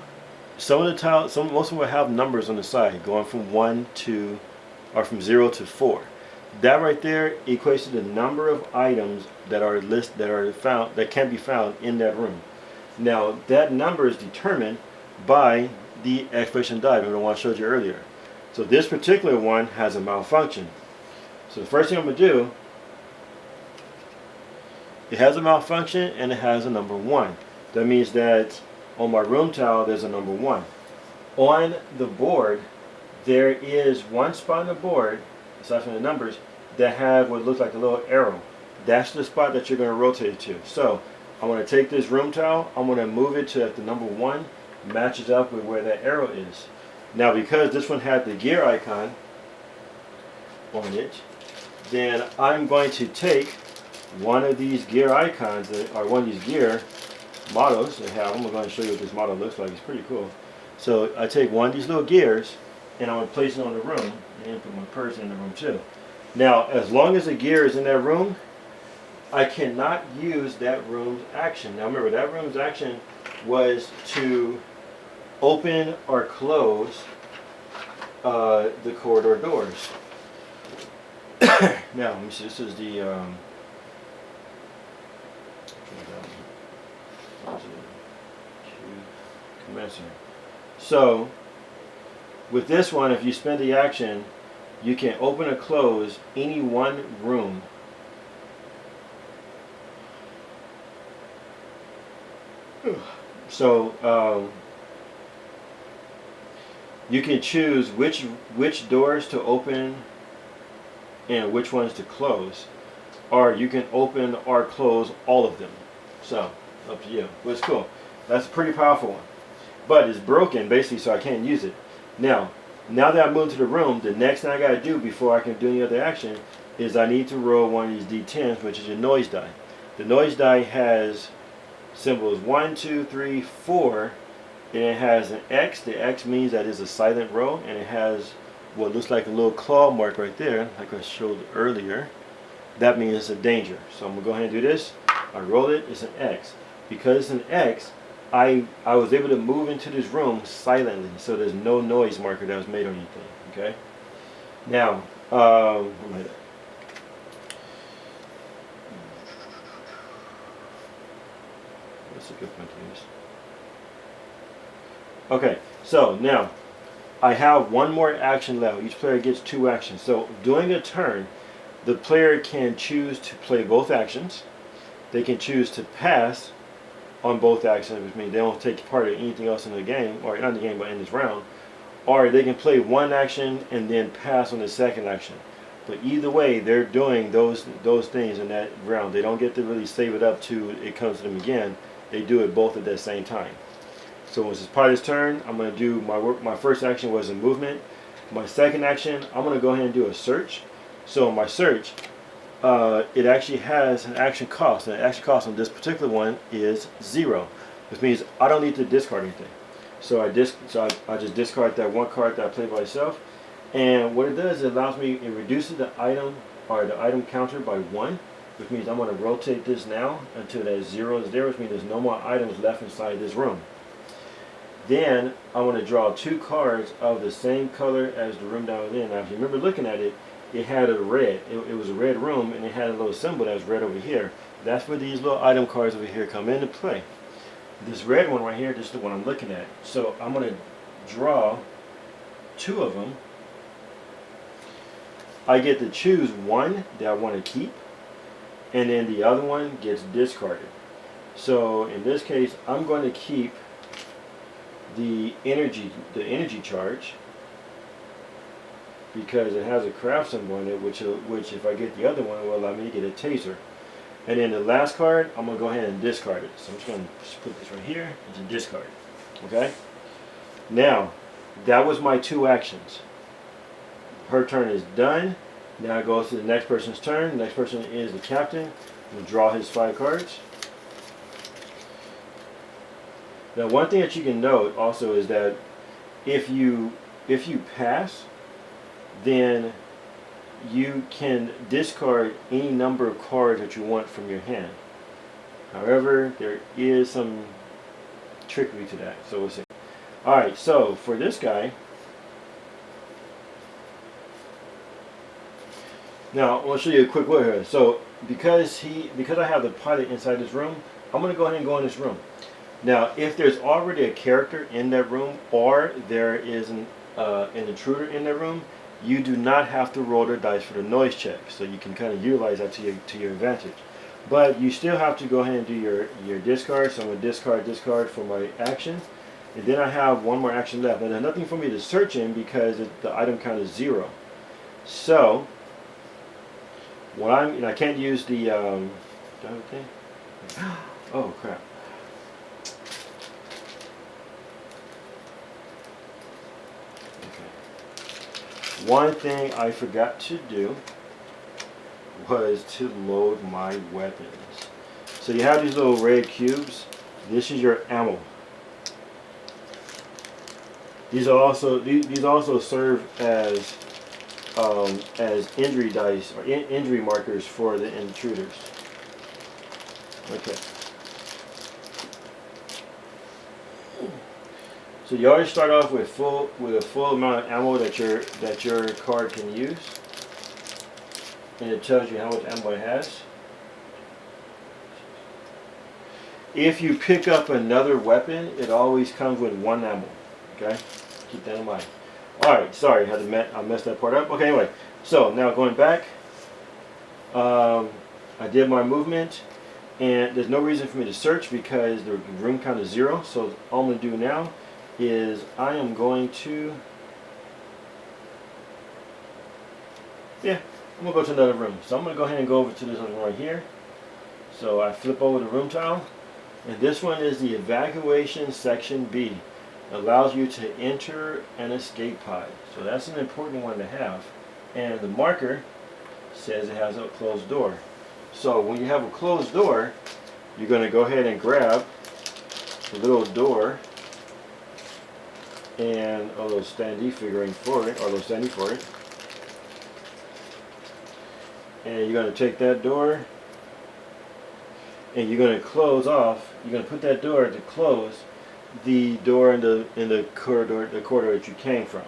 most of them will have numbers on the side, going from 1 to, or from 0 to 4. That right there equates to the number of items that can be found in that room. Now that number is determined by the exploration dive, and the one I showed you earlier. So this particular one has a malfunction. So the first thing I'm going to do, it has a malfunction and it has a number 1. That means that on my room tile there's a number 1. On the board, there is one spot on the board, aside from the numbers, that have what looks like a little arrow. That's the spot that you're going to rotate it to. So I'm going to take this room tile, I'm going to move it to the number 1 matches up with where that arrow is. Now because this one had the gear icon on it, then I'm going to take one of these gear icons, or one of these gear models they have. I'm going to show you what this model looks like. It's pretty cool. So I take one of these little gears and I'm going to place it on the room and put my purse in the room too. Now as long as the gear is in that room, I cannot use that room's action. Now remember, that room's action was to open or close the corridor doors. Now let me see, this is the commencer. So with this one, if you spend the action, you can open or close any one room. So you can choose which doors to open and which ones to close, or you can open or close all of them. So up to you. But it's cool. That's a pretty powerful one, but it's broken basically, so I can't use it. Now that I moved to the room, the next thing I got to do before I can do any other action is I need to roll one of these D10s, which is a noise die. The noise die has symbols 1, 2, 3, 4, and it has an X. The X means that it's a silent row, and it has what looks like a little claw mark right there, like I showed earlier. That means it's a danger. So I'm gonna go ahead and do this. I roll it. It's an X. Because it's an X, I was able to move into this room silently, so there's no noise marker that was made or anything. Okay. Now, that's a good point to use. Okay, so now I have one more action left. Each player gets 2 actions. So during a turn, the player can choose to play both actions. They can choose to pass on both actions, which means they don't take part in anything else in the game, or not in the game, but in this round. Or they can play one action and then pass on the second action. But either way, they're doing those things in that round. They don't get to really save it up to it comes to them again. They do it both at the same time. So once it's part of this turn, I'm going to do my first action was a movement. My second action, I'm going to go ahead and do a search. So my search, it actually has an action cost. And the action cost on this particular one is 0, which means I don't need to discard anything. So I just discard that one card that I played by itself. And what it does, it allows me, it reduces the item counter by 1, which means I'm going to rotate this now until that 0 is there, which means there's no more items left inside this room. Then I want to draw 2 cards of the same color as the room that I was in. Now if you remember looking at it, it had a red. It was a red room, and it had a little symbol that was red over here. That's where these little item cards over here come into play. This red one right here, this is the one I'm looking at. So I'm going to draw 2 of them. I get to choose one that I want to keep, and then the other one gets discarded. So in this case, I'm going to keep the energy charge, because it has a craft symbol in it, which if I get the other one, will allow me to get a taser. And then the last card, I'm going to go ahead and discard it. So I'm just going to put this right here and discard. Okay? Now, that was my 2 actions. Her turn is done. Now it goes to the next person's turn. The next person is the captain. We'll draw his 5 cards. Now one thing that you can note also is that if you pass, then you can discard any number of cards that you want from your hand. However, there is some trickery to that, so we'll see. Alright, so for this guy, now I'll show you a quick look here. So because I have the pilot inside this room, I'm going to go ahead and go in this room. Now, if there's already a character in that room, or there is an intruder in that room, you do not have to roll the dice for the noise check. So you can kind of utilize that to your advantage. But you still have to go ahead and do your discard. So I'm going to discard for my action. And then I have one more action left. Now there's nothing for me to search in because the item count is 0. So, I can't use the, okay. Oh crap. Okay. One thing I forgot to do was to load my weapons. So you have these little red cubes. This is your ammo. These also serve as injury dice or injury markers for the intruders. Okay. So you always start off with a full amount of ammo that your card can use, and it tells you how much ammo it has. If you pick up another weapon, it always comes with 1 ammo. Okay, keep that in mind. All right, sorry, I messed that part up. Okay, anyway, so now going back, I did my movement, and there's no reason for me to search because the room count is 0. So all I'm going to do now is I am going to, I'm going to go to another room. So I'm going to go ahead and go over to this one right here. So I flip over the room tile, and this one is the evacuation section B. Allows you to enter an escape pod. So that's an important one to have. And the marker says it has a closed door. So when you have a closed door, you're going to go ahead and grab the little door and a little standee figurine for it, or a little standee for it. And you're going to take that door and you're going to close off. You're going to put that door to close the door in the corridor that you came from.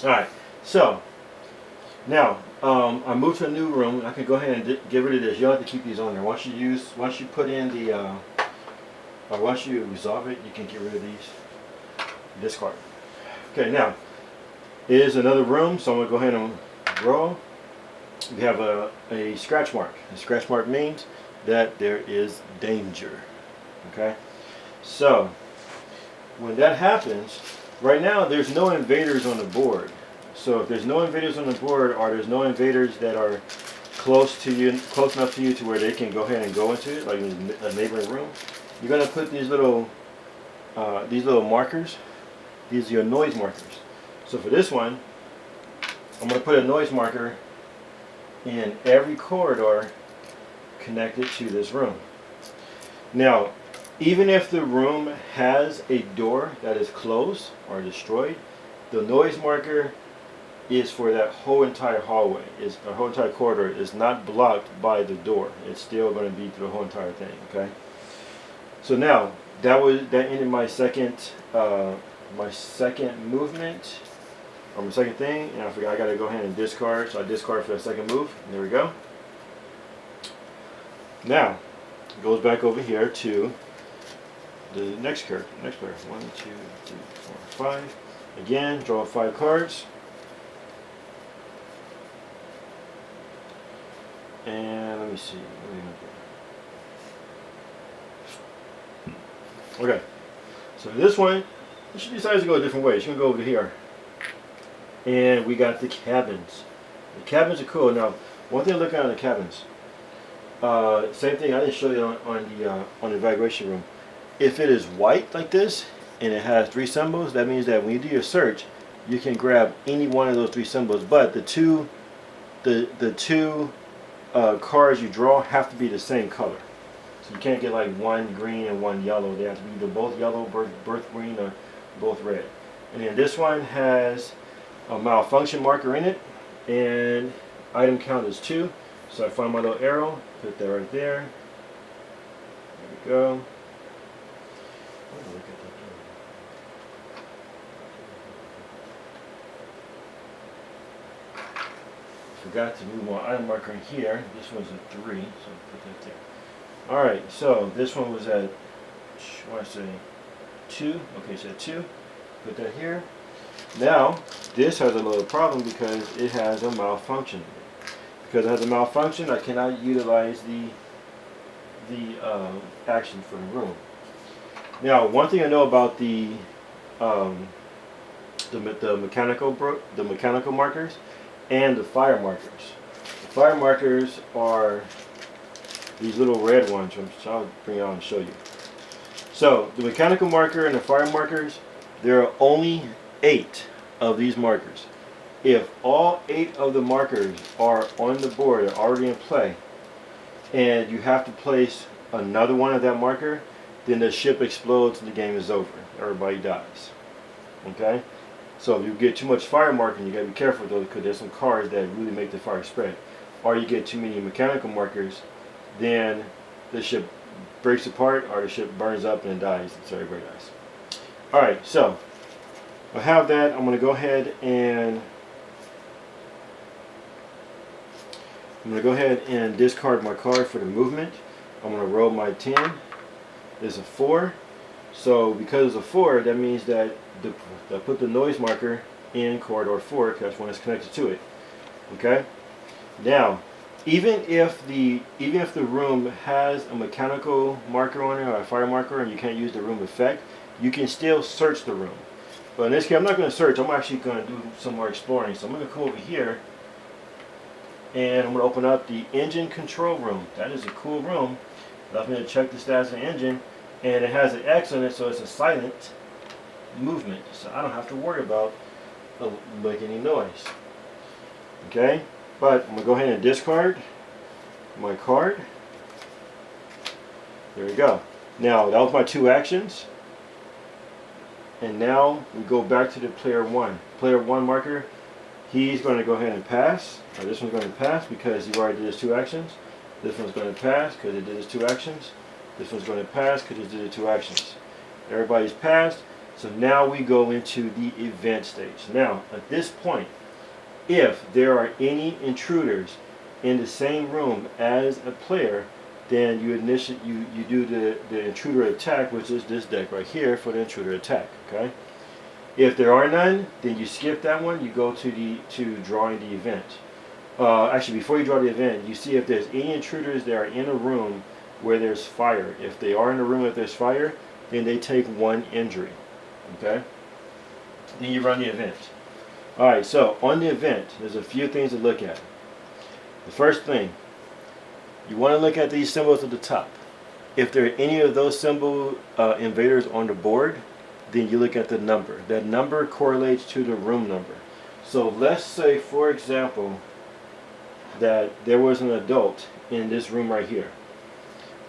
Alright, so now I moved to a new room. I can go ahead and get rid of this. You don't have to keep these on there. Once you put in the or once you resolve it, you can get rid of these. Discard. Okay, now it is another room, so I'm going to go ahead and roll. We have a scratch mark. A scratch mark means that there is danger. Okay, so when that happens, right now there's no invaders on the board. So if there's no invaders on the board, or there's no invaders that are close enough to you to where they can go ahead and go into it, like in a neighboring room, you're going to put these little markers. These are your noise markers. So for this one, I'm going to put a noise marker in every corridor connected to this room. Now, even if the room has a door that is closed or destroyed, the noise marker is for that whole entire hallway. The whole entire corridor is not blocked by the door. It's still going to be through the whole entire thing. Okay. So now that ended my second movement, or my second thing, and I forgot I got to go ahead and discard. So I discard for the second move. And there we go. Now it goes back over here to the next character, next player. 1, 2, 3, 4, 5. Again, draw 5 cards. And let me see. What are we gonna do? Okay. So this one, she decides to go a different way. She's gonna go over here. And we got the cabins. The cabins are cool. Now, one thing to look at on the cabins. Same thing I didn't show you on the evaluation room. If it is white like this and it has 3 symbols, that means that when you do your search, you can grab any one of those 3 symbols. But the two the two cards you draw have to be the same color. So you can't get like one green and one yellow. They have to be either both yellow, birth green, or both red. And then this one has a malfunction marker in it, and item count is 2. So I find my little arrow, put that right there. There we go. Oh, look at that. Forgot to move my item marker in here. This one's a 3, so I'll put that there. Alright, so this one was at, what do I say, 2. Okay, so 2. Put that here. Now, this has a little problem because it has a malfunction. Because it has a malfunction, I cannot utilize the action for the room. Now, one thing I know about the mechanical markers and the fire markers. The fire markers are these little red ones, which I'll bring out and show you. So, the mechanical marker and the fire markers, there are only 8 of these markers. If all 8 of the markers are on the board, are already in play, and you have to place another one of that marker, then the ship explodes and the game is over. Everybody dies. Okay? So if you get too much fire marking, you gotta be careful though, because there's some cards that really make the fire spread. Or you get too many mechanical markers, then the ship breaks apart, or the ship burns up and dies, so everybody dies. Alright, so I have that. I'm gonna go ahead and discard my card for the movement. I'm gonna roll my 10. There's a 4. So because it's a 4, that means that I put the noise marker in corridor 4 because that's when it's connected to it. Okay. Now, even if the room has a mechanical marker on it or a fire marker, and you can't use the room effect, you can still search the room. But in this case, I'm not going to search. I'm actually going to do some more exploring. So I'm going to come over here, and I'm going to open up the engine control room. That is a cool room. Allows me to check the status of the engine, and it has an X on it, so it's a silent movement. So I don't have to worry about making any noise. Okay, but I'm going to go ahead and discard my card. There we go. Now, that was my 2 actions. And now we go back to the player 1. Player 1 marker, he's going to go ahead and pass. Or this one's going to pass because he already did his 2 actions. This one's going to pass because he did his 2 actions. This one's going to pass because he did his 2 actions. Everybody's passed. So now we go into the event stage. Now, at this point, if there are any intruders in the same room as a player, then you do the intruder attack, which is this deck right here for the intruder attack. Okay. If there are none, then you skip that one. You go to drawing the event. Actually, before you draw the event, you see if there's any intruders that are in a room where there's fire. If they are in a room if there's fire, then they take 1 injury. Okay. Then you run the event. All right. So on the event, there's a few things to look at. The first thing, you want to look at these symbols at the top. If there are any of those symbol invaders on the board, then you look at the number. That number correlates to the room number. So let's say, for example, that there was an adult in this room right here.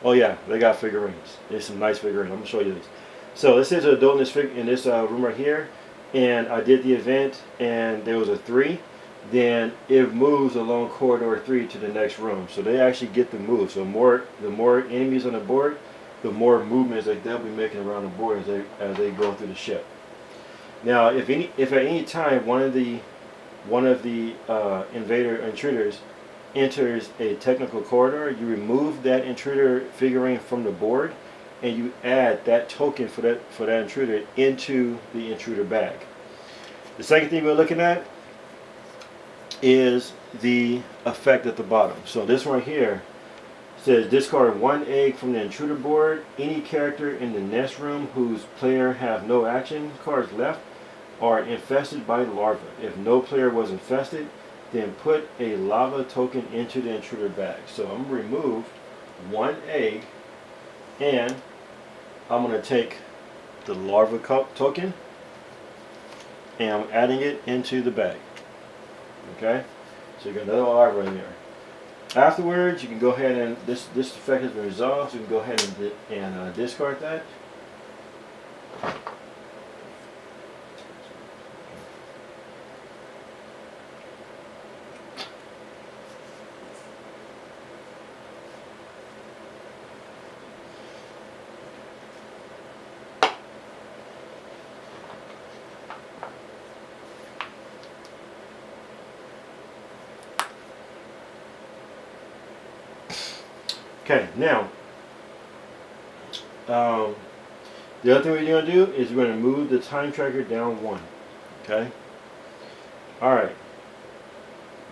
Oh yeah, they got figurines. There's some nice figurines. I'm going to show you these. So let's say there's an adult in this room right here, and I did the event, and there was a 3. Then it moves along corridor 3 to the next room. So they actually get the move. So the more enemies on the board, the more movements that they'll be making around the board as they go through the ship. Now, if at any time one of the intruders enters a technical corridor, you remove that intruder figurine from the board, and you add that token for that intruder into the intruder bag. The second thing we're looking at is the effect at the bottom. So this one here says discard 1 egg from the intruder board. Any character in the nest room whose player have no action cards left are infested by larvae. If no player was infested, then put a lava token into the intruder bag. So I'm going to remove 1 egg, and I'm going to take the larva token, and I'm adding it into the bag. Okay, So you got another R in there. Afterwards, you can go ahead and this effect has been resolved. So you can go ahead and discard that. Okay, now the other thing we're going to do is we're going to move the time tracker down 1. Okay. All right.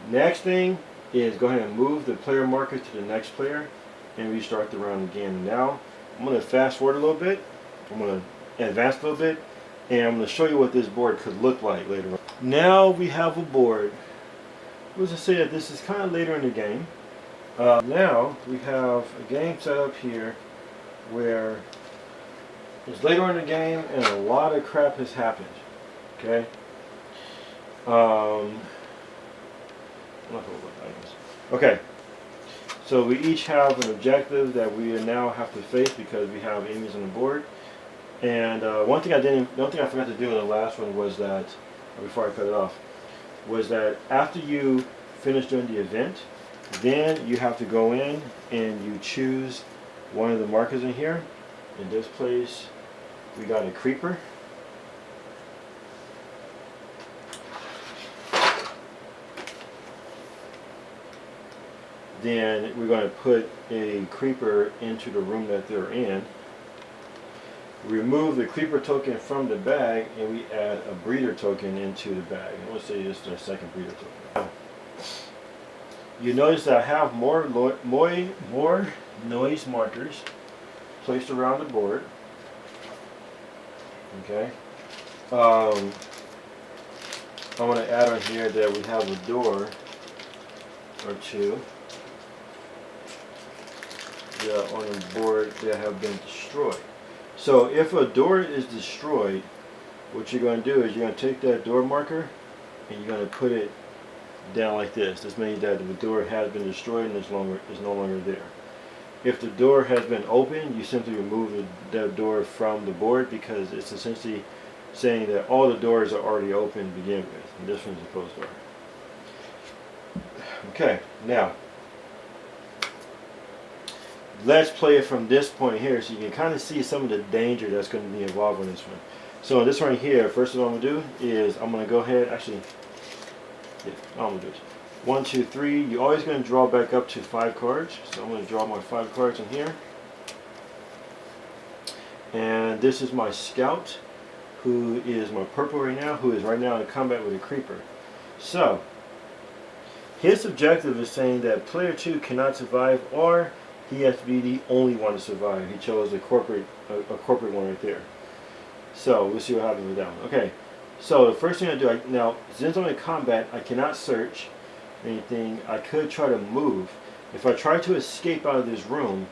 Next thing is go ahead and move the player marker to the next player and restart the round again. Now I'm going to fast forward a little bit. I'm going to advance a little bit, and I'm going to show you what this board could look like later on. Now we have a board. Let's just say that this is kind of later in the game. Now we have a game set up here where it's later in the game and a lot of crap has happened. Okay. Okay. So we each have an objective that we now have to face because we have enemies on the board. And one thing I forgot to do in the last one was that, before I cut it off, was that after you finish doing the event, then you have to go in and you choose one of the markers in here. In this place, we got a creeper. Then we're going to put a creeper into the room that they're in. Remove the creeper token from the bag, and we add a breeder token into the bag. And let's say this is our second breeder token. You notice that I have more noise markers placed around the board. Okay. I'm going to add on here that we have a door or two that on the board that have been destroyed. So if a door is destroyed, what you're going to do is you're going to take that door marker and you're going to put it down like this. This means that the door has been destroyed and is no longer there. If the door has been opened, you simply remove the door from the board because it's essentially saying that all the doors are already open to begin with. And this one's a closed door. Okay, now let's play it from this point here so you can kind of see some of the danger that's going to be involved in this one. So in this one here, first of all I'm going to do is I'm going to go ahead, I'm going to do this. 1, 2, 3, you're always going to draw back up to 5 cards. So I'm going to draw my 5 cards in here. And this is my scout, who is my purple right now, who is right now in combat with a creeper. So his objective is saying that player 2 cannot survive, or he has to be the only one to survive. He chose a corporate one right there. So we'll see what happens with that one. Okay, so the first thing I do, now since I'm in combat, I cannot search anything. I could try to move. If I try to escape out of this room,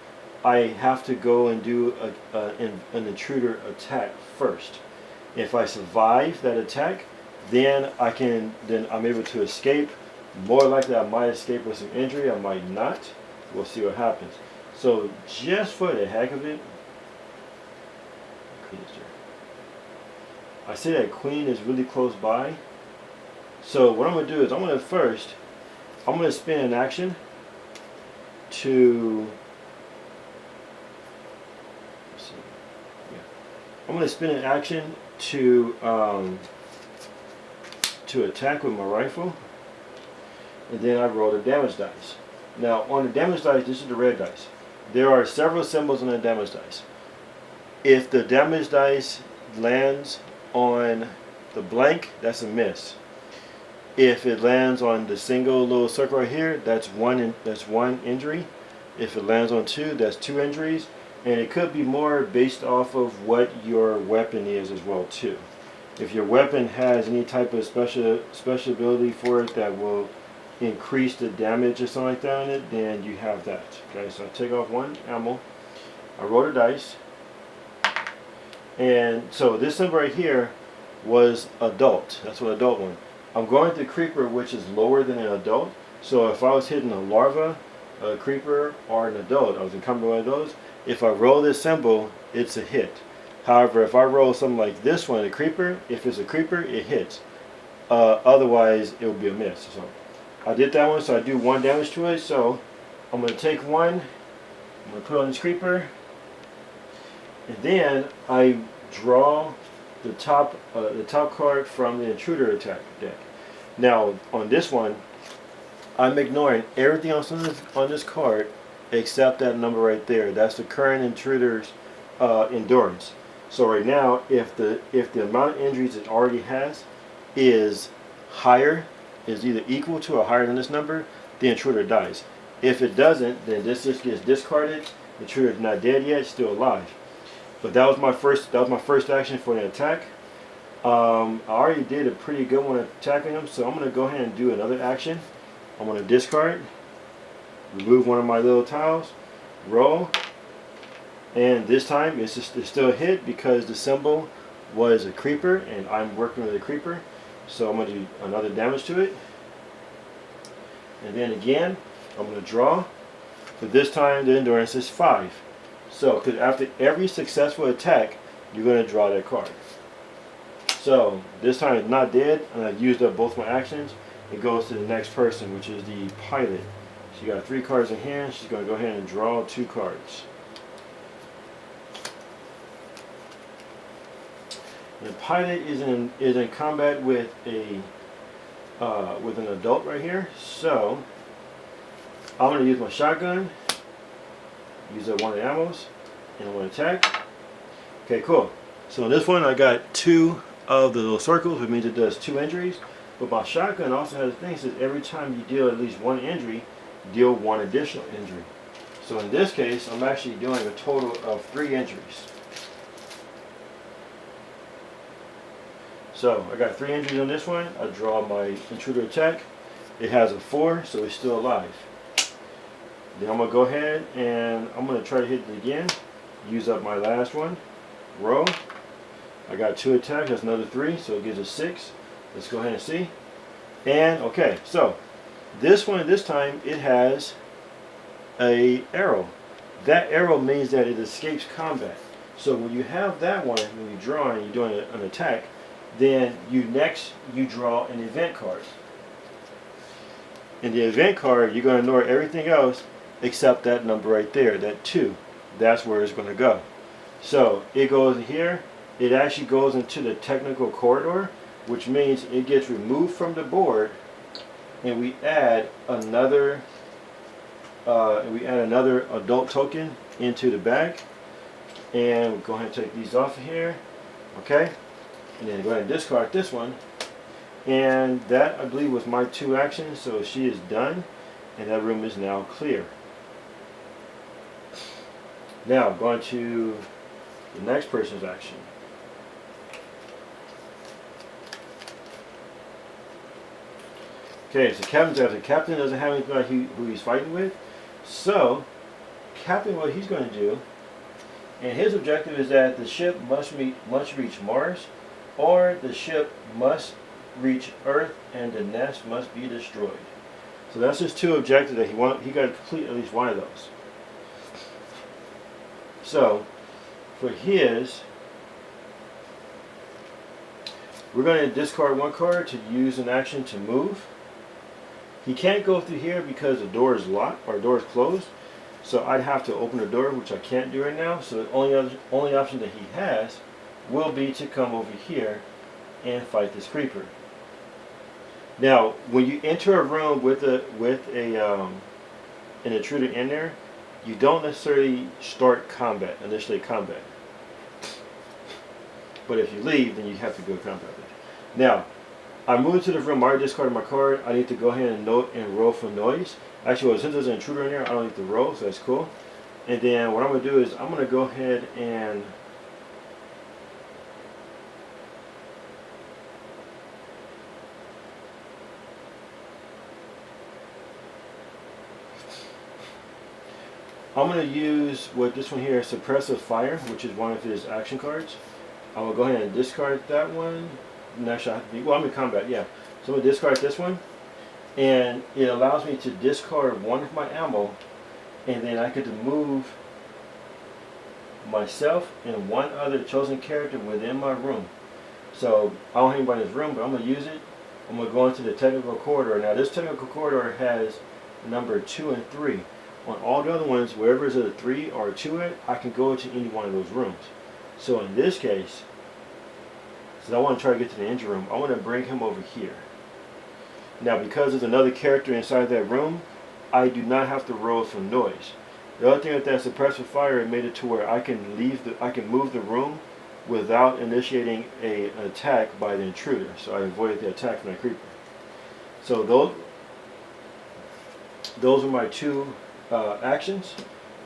I have to go and do an intruder attack first. If I survive that attack, then I'm able to escape. More likely I might escape with some injury, I might not. We'll see what happens. So just for the heck of it, I see that queen is really close by. So what I'm going to do is I'm going to spin an action to, I'm going to spin an action to attack with my rifle, and then I roll the damage dice. Now on the damage dice, this is the red dice. There are several symbols on the damage dice. If the damage dice lands on the blank, that's a miss. If it lands on the single little circle right here, that's one injury. If it lands on 2, that's 2 injuries. And it could be more based off of what your weapon is as well too. If your weapon has any type of special ability for it that will increase the damage or something like that on it, then you have that. Okay, so I take off 1 ammo, I roll the dice, and so this symbol right here was adult. That's what adult one. I'm going to creeper, which is lower than an adult, So if I was hitting a larva, a creeper, or an adult, I was encumbered by those, if I roll this symbol, it's a hit. However, if I roll something like this one, a creeper, if it's a creeper, it hits. Otherwise, it will be a miss. So I did that one, so I do 1 damage to it. So I'm going to take 1, I'm going to put it on this creeper, and then I draw the top card from the intruder attack deck. Now on this one, I'm ignoring everything else on this card except that number right there. That's the current intruder's endurance. So right now, if the amount of injuries it already has is higher, is either equal to or higher than this number, the intruder dies. If it doesn't, then this just gets discarded. The intruder is not dead yet, still alive. But that was my first action for the attack. I already did a pretty good one attacking him, so I'm going to go ahead and do another action. I'm going to discard, remove one of my little tiles, roll, and this time it's still a hit because the symbol was a creeper and I'm working with a creeper. So I'm going to do another damage to it. And then again, I'm going to draw, but this time the endurance is 5. So, because after every successful attack, you're going to draw that card. So, this time it's not dead, and I've used up both my actions. It goes to the next person, which is the pilot. She got 3 cards in hand. She's going to go ahead and draw 2 cards. The pilot is in combat with an adult right here. So, I'm going to use my shotgun. Use up 1 of the ammos, and I'm going to attack. Okay, cool. So in this one, I got 2 of the little circles, which means it does 2 injuries. But my shotgun also has a thing that says every time you deal at least 1 injury, deal 1 additional injury. So in this case, I'm actually doing a total of 3 injuries. So I got 3 injuries on this one. I draw my intruder attack. It has a 4, so it's still alive. Then I'm going to go ahead and I'm going to try to hit it again. Use up my last one. Roll. I got 2 attacks. That's another 3, so it gives us 6. Let's go ahead and see. And okay, so this one, this time, it has a arrow. That arrow means that it escapes combat. So when you have that one, when you draw and you're doing an attack, then you draw an event card. In the event card, you're going to ignore everything else except that number right there, that 2. That's where it's going to go. So it goes here. It actually goes into the technical corridor, which means it gets removed from the board, and we add another adult token into the bag. And we'll go ahead and take these off of here. Okay, and then go ahead and discard this one. And that, I believe, was my 2 actions. So she is done, and that room is now clear. Now, going to the next person's action. Okay, so Captain's action. Captain doesn't have anything about who he's fighting with. So, Captain, what he's going to do, and his objective is that the ship must reach Mars, or the ship must reach Earth, and the nest must be destroyed. So that's his 2 objectives that he got to complete at least 1 of those. So, for his, we're going to discard 1 card to use an action to move. He can't go through here because the door is locked, or the door is closed. So I'd have to open the door, which I can't do right now. So the only option that he has will be to come over here and fight this creeper. Now, when you enter a room with an intruder in there, you don't necessarily start initially combat. But if you leave, then you have to go combat. Now, I moved to the room. I already discarded my card. I need to go ahead and note and roll for noise. Actually, since there's an intruder in there, I don't need to roll, so that's cool. And then what I'm going to do is I'm going to go ahead and I'm going to use what this one here is, Suppressive Fire, which is one of his action cards. I'm going to go ahead and discard that one. Actually, I have to be, well, I'm in combat, yeah. So I'm going to discard this one. and it allows me to discard one of my ammo, and then I get to move myself and one other chosen character within my room. So I don't have anybody in this room, but I'm going to use it. I'm going to go into the technical corridor. Now this technical corridor has number 2 and 3. On all the other ones, wherever is a 3 or a 2 at, I can go into any one of those rooms. So in this case, since I want to try to get to the engine room, I want to bring him over here. Now because there's another character inside that room, I do not have to roll for noise. The other thing with that suppressive fire, it made it to where I can move the room without initiating an attack by the intruder. So I avoided the attack from that creeper. So those are my 2 actions,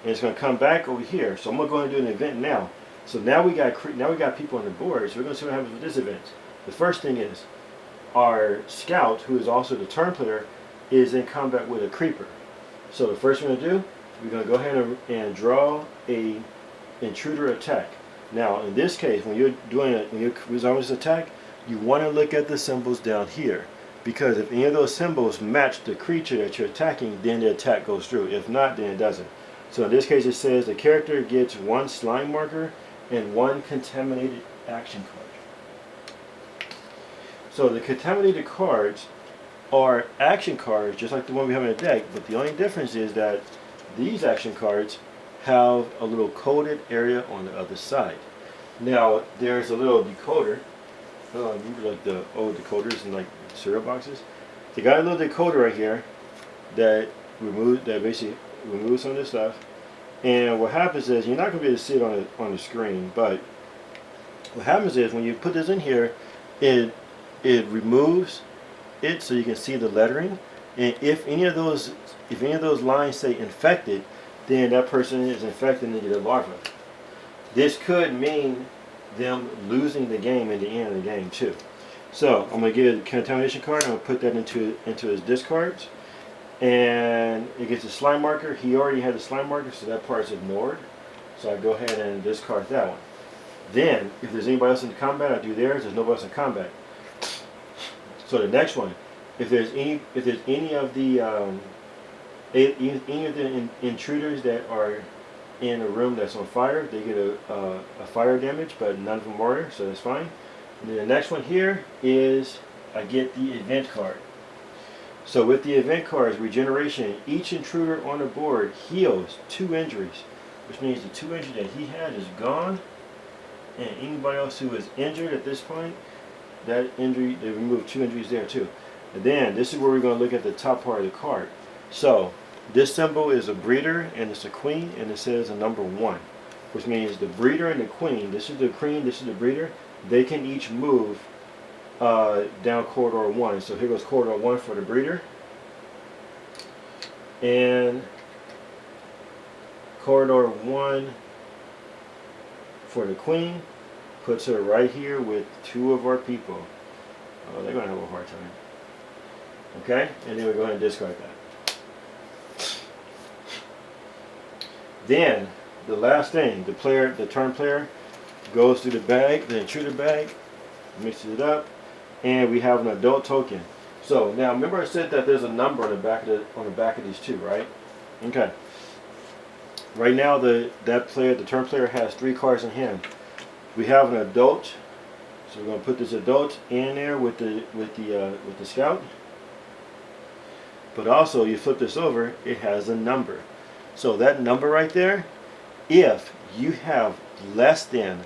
and it's going to come back over here. So I'm going to go ahead and do an event now. So now we got people on the board. So we're going to see what happens with this event. The first thing is our scout, who is also the turn player, is in combat with a creeper. So the first thing we're going to do, we're going to go ahead and draw a intruder attack. Now in this case, when you're resolving this attack, you want to look at the symbols down here, because if any of those symbols match the creature that you're attacking, then the attack goes through. If not, then it doesn't. So in this case, it says the character gets 1 slime marker and 1 contaminated action card. So the contaminated cards are action cards just like the one we have in the deck, but the only difference is that these action cards have a little coded area on the other side. Now there's a little decoder. Remember like the old decoders in like cereal boxes? They got a little decoder right here that basically removes some of this stuff. And what happens is, you're not going to be able to see it on the screen, but what happens is when you put this in here, it removes it so you can see the lettering. And if any of those lines say infected, then that person is infected and they get a larva. This could mean them losing the game in the end of the game too. So I'm going to get a contamination card. I'm going to put that into his discards, and it gets a slime marker. He already had a slime marker, so that part's ignored. So I go ahead and discard that one. Then if there's anybody else in combat, I do theirs. There's nobody else in combat. So the next one, if there's any of the intruders that are in a room that's on fire, they get a fire damage, but none of them are, so that's fine. And then the next one here is I get the event card. So with the event cards, regeneration, each intruder on the board heals 2 injuries, which means the 2 injuries that he had is gone, and anybody else who is injured at this point, that injury, they remove 2 injuries there too. And then this is where we're going to look at the top part of the card. So this symbol is a breeder and it's a queen, and it says a number 1, which means the breeder and the queen, this is the queen, this is the breeder, they can each move down corridor 1. So here goes corridor 1 for the breeder, and corridor 1 for the queen puts her right here with 2 of our people. Oh, they're going to have a hard time. Okay, and then we go ahead and discard that. Then the last thing, the turn player goes through the bag, the intruder bag, mixes it up, and we have an adult token. So now remember I said that there's a number on the back of these 2, right? Okay. Right now the turn player has 3 cards in hand. We have an adult, so we're going to put this adult in there with the scout. But also, you flip this over, it has a number. So that number right there, if you have less than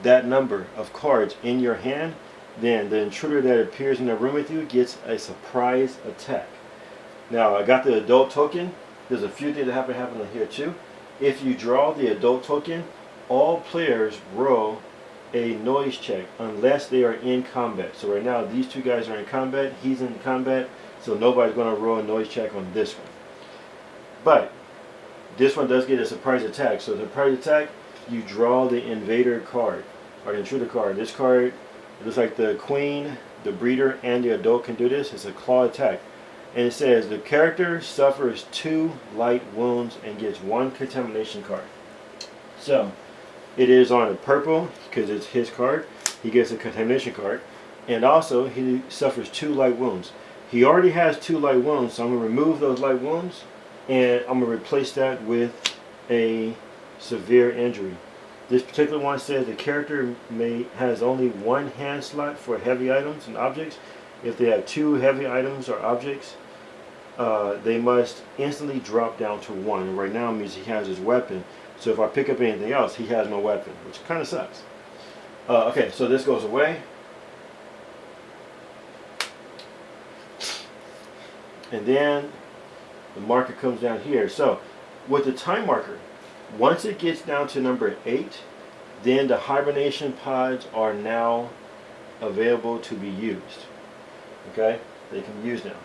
that number of cards in your hand, then the intruder that appears in the room with you gets a surprise attack. Now, I got the adult token. There's a few things that happen here too. If you draw the adult token, all players roll a noise check unless they are in combat. So right now, these 2 guys are in combat. He's in combat. So nobody's going to roll a noise check on this one. But this one does get a surprise attack. So the surprise attack, you draw the invader card, or the intruder card. This card, it looks like the queen, the breeder, and the adult can do this. It's a claw attack. And it says the character suffers 2 light wounds and gets 1 contamination card. So it is on a purple because it's his card. He gets a contamination card. And also he suffers 2 light wounds. He already has 2 light wounds, so I'm going to remove those light wounds, and I'm going to replace that with a severe injury. This particular one says the character has only 1 hand slot for heavy items and objects. If they have 2 heavy items or objects, they must instantly drop down to 1. And right now it means he has his weapon. So if I pick up anything else, he has no weapon, which kind of sucks. Okay, so this goes away. And then the marker comes down here. So with the time marker, once it gets down to number 8, then the hibernation pods are now available to be used. Okay, they can be used now.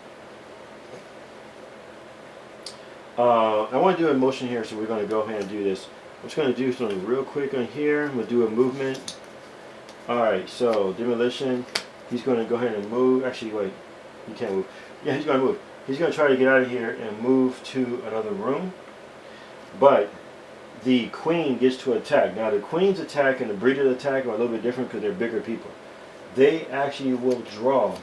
I want to do a motion here, so we're going to go ahead and do this. I'm just going to do something real quick on here. I'm going to do a movement. Alright, so demolition. He's going to go ahead and move. Actually, wait, he can't move. Yeah, he's going to move. He's going to try to get out of here and move to another room. But the queen gets to attack. Now the queen's attack and the breeder's attack are a little bit different because they're bigger people. They actually will draw.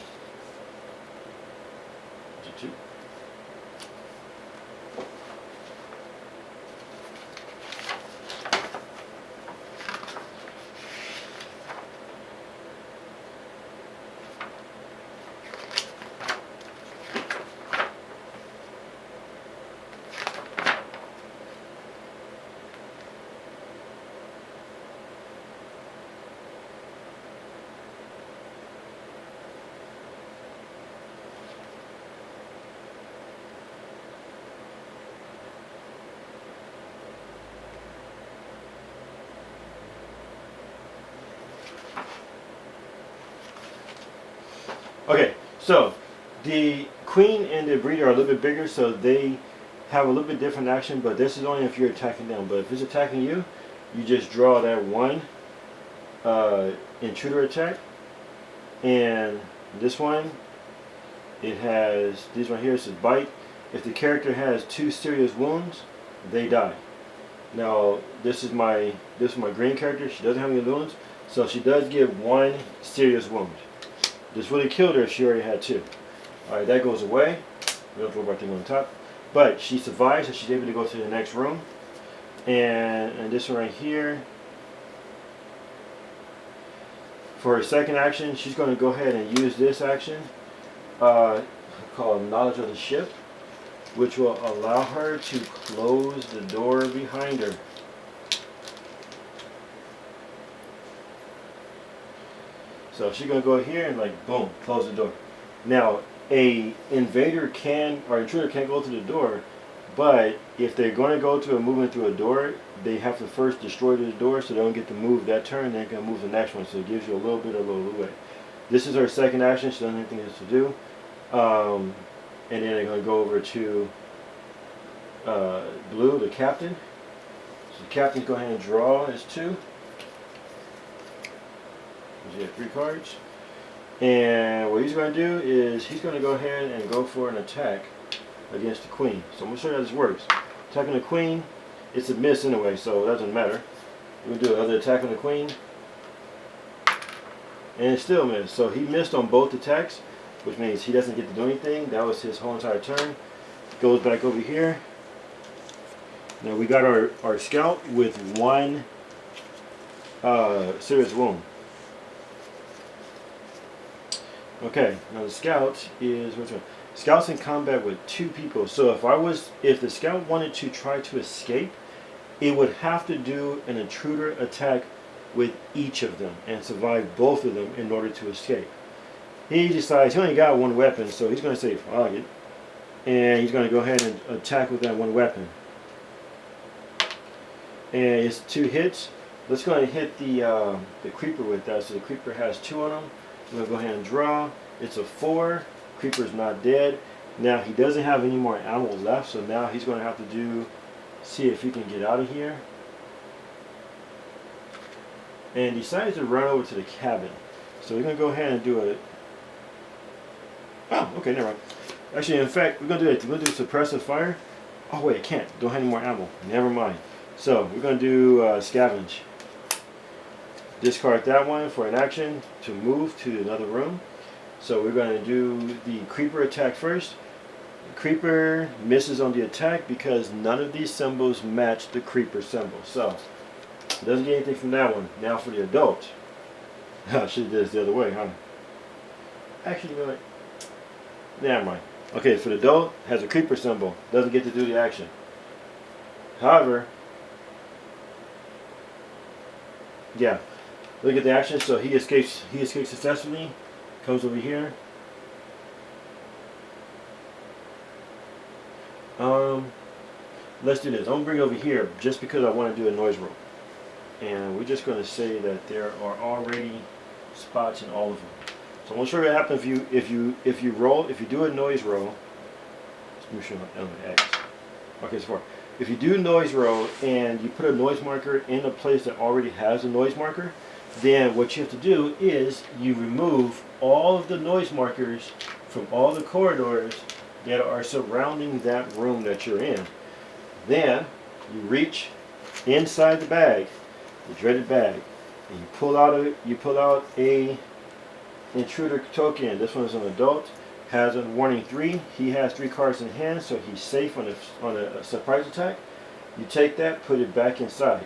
Okay, so the queen and the breeder are a little bit bigger, so they have a little bit different action, but this is only if you're attacking them. But if it's attacking you, you just draw that 1 intruder attack. And this one, it has, this one here says bite. If the character has 2 serious wounds, they die. Now this is my green character. She doesn't have any wounds, so she does get 1 serious wound. This would have killed her if she already had 2. Alright, that goes away. We don't throw our thing on top. But she survives, so she's able to go to the next room. And this one right here, for her second action, she's going to go ahead and use this action called Knowledge of the Ship, which will allow her to close the door behind her. So she's going to go here and like boom, close the door. Now a invader can, or intruder can't go through the door, but if they're going to go to a movement through a door, they have to first destroy the door so they don't get to move that turn, they're going to move the next one, so it gives you a little bit of a little leeway. This is her second action, she doesn't have anything else to do. And then they're going to go over to blue, the captain. So the captain's go ahead and draw his 2. You have 3 cards. And what he's going to do is he's going to go ahead and go for an attack against the queen. So I'm going to show you how this works. Attacking the queen, it's a miss anyway, so it doesn't matter. We'll do another attack on the queen. And it still missed. So he missed on both attacks, which means he doesn't get to do anything. That was his whole entire turn. Goes back over here. Now we got our scout with 1 serious wound. Okay, now the scout is, which one? Scout's in combat with 2 people. So if the scout wanted to try to escape, it would have to do an intruder attack with each of them and survive both of them in order to escape. He decides he only got 1 weapon, so he's going to say fuck it, and he's going to go ahead and attack with that 1 weapon. And it's 2 hits. Let's go ahead and hit the creeper with that. So the creeper has 2 on him. I'm going to go ahead and draw. It's a 4. Creeper's not dead. Now he doesn't have any more ammo left, so now he's going to have to see if he can get out of here. And decides to run over to the cabin. So we're going to go ahead and do a... Oh, okay, never mind. Actually, in fact, we're going to do it. We're going to do suppressive fire. Oh wait, I can't. Don't have any more ammo. Never mind. So we're going to do scavenge. Discard that one for an action to move to another room. So we're going to do the creeper attack first. The creeper misses on the attack because none of these symbols match the creeper symbol. So it doesn't get anything from that one. Now for the adult. I should have did this the other way, huh? Actually, you know what? Never mind. Okay, for the adult, has a creeper symbol. Doesn't get to do the action. However, yeah, look at the action. So he escapes successfully. Comes over here. Let's do this. I'm gonna bring it over here just because I want to do a noise roll, and we're just gonna say that there are already spots in all of them. So I'm gonna show you what happens if you do a noise roll. Let's move on element X. Okay, so if you do noise roll and you put a noise marker in a place that already has a noise marker, then what you have to do is you remove all of the noise markers from all the corridors that are surrounding that room that you're in. Then you reach inside the bag, the dreaded bag, and you pull out a intruder token. This one is an adult, has a warning 3. He has 3 cards in hand, so he's safe on a surprise attack. You take that, put it back inside.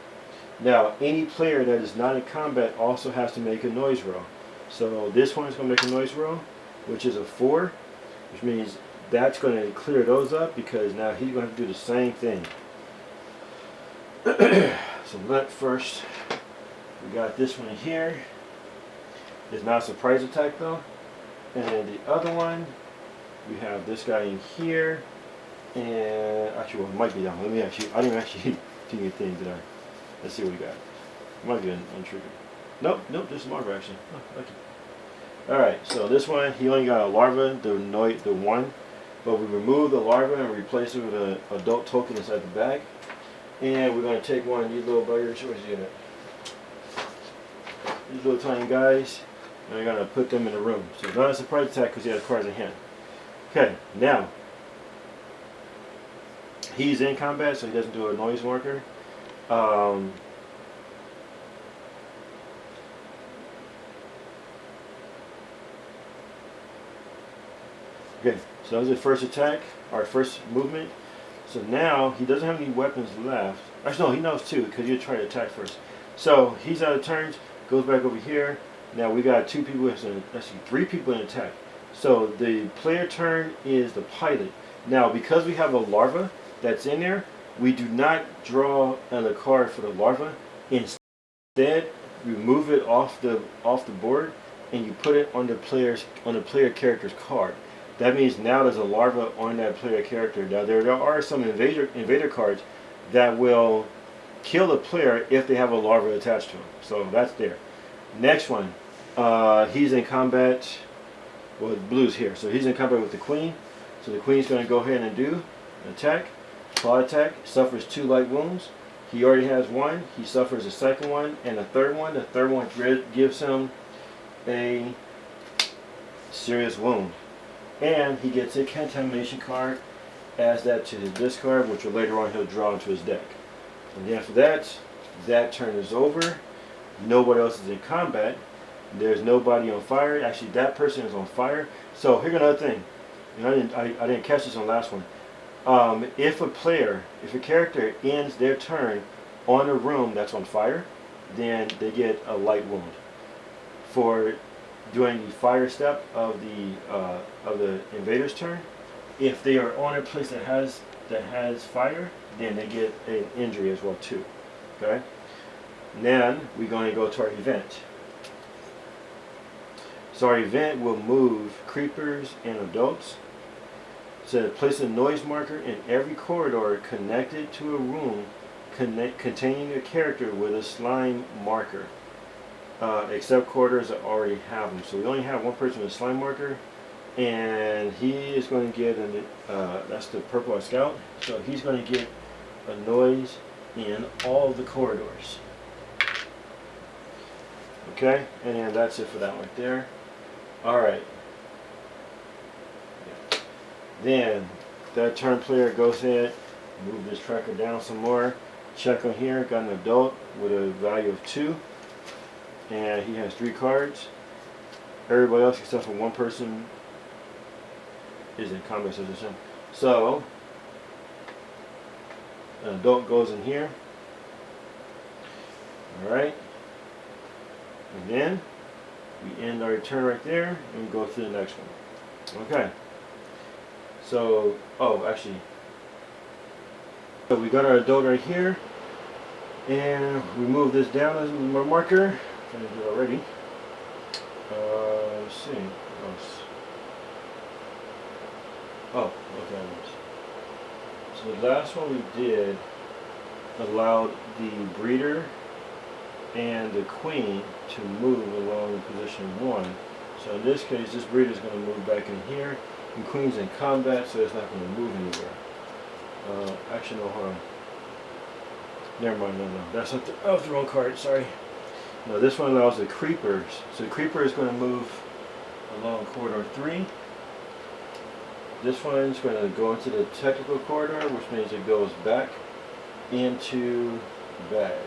Now, any player that is not in combat also has to make a noise roll. So this one is going to make a noise roll, which is a 4, which means that's going to clear those up because now he's going to do the same thing. So let first, we got this one here. It's not a surprise attack though. And then the other one, we have this guy in here. And actually, well, it might be that one. I didn't actually do anything, did I? Let's see what we got. It might be an untriggered. Nope, just a larva actually. Oh, lucky. Alright, so this one, he only got a larva, the 1. But we remove the larva and replace it with an adult token inside the bag. And we're going to take one of these little buggers. Where's he at? These little tiny guys. And we're going to put them in the room. So it's not a surprise attack because he has cards in hand. Okay, now. He's in combat, so he doesn't do a noise marker. Okay, so that was his first attack, our first movement. So now he doesn't have any weapons left. Actually, no, he knows 2 because you try to attack first. So he's out of turns, goes back over here. Now we got 2 people, actually 3 people in attack. So the player turn is the pilot. Now because we have a larva that's in there, we do not draw another card for the larva. Instead, remove it off the board and you put it on the player character's card. That means now there's a larva on that player character. Now there are some invader cards that will kill the player if they have a larva attached to them. So that's there. Next one, he's in combat. Well, blue's here, so he's in combat with the queen. So the queen's going to go ahead and do an attack. Claw attack. Suffers 2 light wounds. He already has 1. He suffers a second one and a third one. The third one gives him a serious wound. And he gets a contamination card, adds that to his discard, which will later on he'll draw into his deck. And then after that, that turn is over. Nobody else is in combat. There's nobody on fire. Actually, that person is on fire. So here's another thing. And I didn't catch this on the last one. If a character ends their turn on a room that's on fire, then they get a light wound. For doing the fire step of the invader's turn, if they are on a place that has fire, then they get an injury as well too. Okay. Then we're going to go to our event. So our event will move creepers and adults. So place a noise marker in every corridor connected to a room containing a character with a slime marker. Except corridors that already have them. So we only have one person with a slime marker, and he is going to get that's the purple scout. So he's going to get a noise in all the corridors. Okay, and that's it for that right there. All right. Then that turn player goes ahead, move this tracker down some more. Check on here, got an adult with a value of 2. And he has 3 cards. Everybody else except for one person is in combat position. So an adult goes in here. Alright. And then we end our turn right there and we go to the next one. Okay. So, oh, actually, so we got our adult right here, and we move this down as my marker. I did it already. Let's see. Oh, okay. So the last one we did allowed the breeder and the queen to move along in position 1. So in this case, this breeder is going to move back in here. And queen's in combat, so it's not going to move anywhere. Actually, no, hold on. Never mind, no. That's not the, oh, the wrong card, sorry. No, this one allows the creepers. So the creeper is going to move along corridor 3. This one is going to go into the technical corridor, which means it goes back into bag.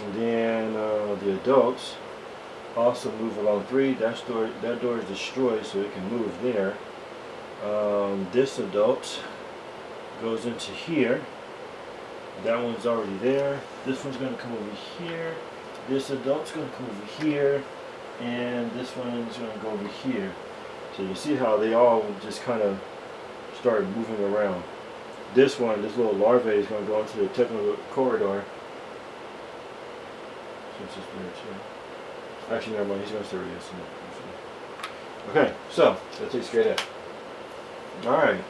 And then the adults also move along 3. That door is destroyed, so it can move there. This adult goes into here. That one's already there. This one's going to come over here. This adult's going to come over here. And this one's going to go over here. So you see how they all just kind of start moving around. This one, this little larvae, is going to go into the technical corridor. Actually, never mind. He's going to stay with us. Okay, so that takes care of that. All right.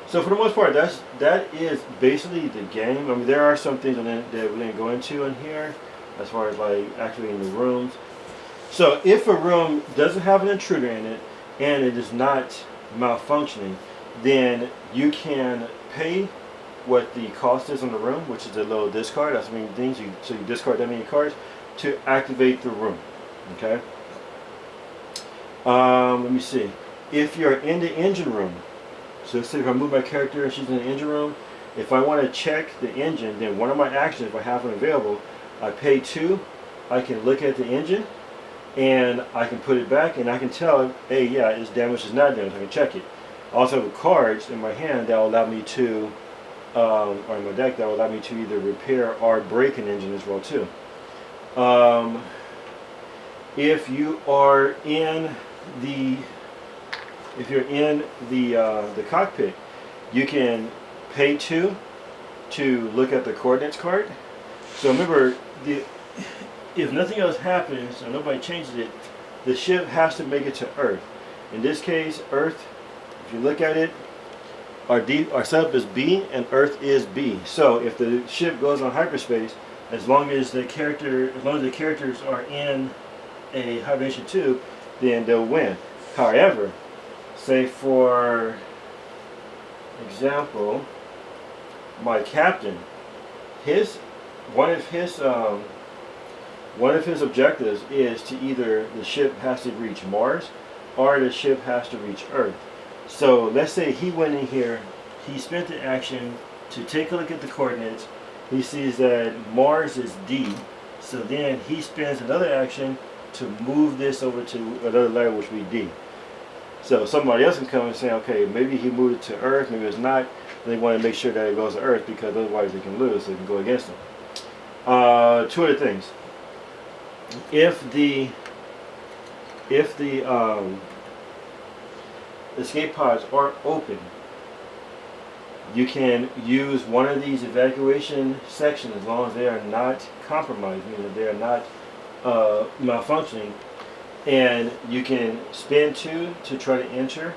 So for the most part, that is basically the game. I mean, there are some things that we didn't go into in here, as far as like activating the rooms. So if a room doesn't have an intruder in it and it is not malfunctioning, then you can pay what the cost is on the room, which is a little discard. That's many things. So you discard that many cards to activate the room. Okay. Let me see. If you're in the engine room, so let's say if I move my character and she's in the engine room, if I want to check the engine, then one of my actions, if I have it available, I pay 2. I can look at the engine and I can put it back and I can tell, hey, yeah, it's damaged, it's not damaged. I can check it. I also have cards in my hand that will allow me to, or in my deck, that will allow me to either repair or break an engine as well too. If you are in the the cockpit, you can pay 2 to look at the coordinates card. So remember, if nothing else happens or nobody changes it, the ship has to make it to Earth. In this case, Earth, if you look at it, our setup is B and Earth is B. So if the ship goes on hyperspace, as long as the characters are in a hibernation tube, then they'll win. However, say for example, my captain, one of his objectives is to either the ship has to reach Mars or the ship has to reach Earth. So let's say he went in here, he spent the action to take a look at the coordinates. He sees that Mars is D, so then he spends another action to move this over to another level, which would be D. So somebody else can come and say, okay, maybe he moved it to Earth, maybe it's not. They want to make sure that it goes to Earth because otherwise they can lose, so they can go against them. 2 other things. If the escape pods aren't open, you can use one of these evacuation sections as long as they are not compromised, meaning that they are not malfunctioning, and you can spend 2 to try to enter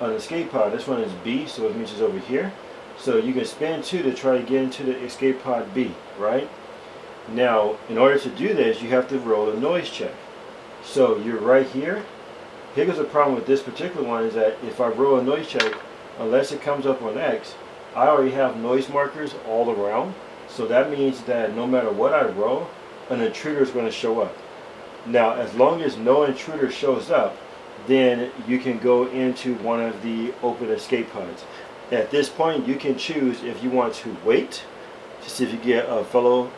an escape pod. This one is B, so it means it's over here. So you can spend 2 to try to get into the escape pod B, right? Now, in order to do this, you have to roll a noise check. So you're right here. Here's the problem with this particular one is that if I roll a noise check, unless it comes up on X, I already have noise markers all around. So that means that no matter what I roll, an intruder is going to show up. Now, as long as no intruder shows up, then you can go into one of the open escape pods. At this point, you can choose if you want to wait to see if you get a fellow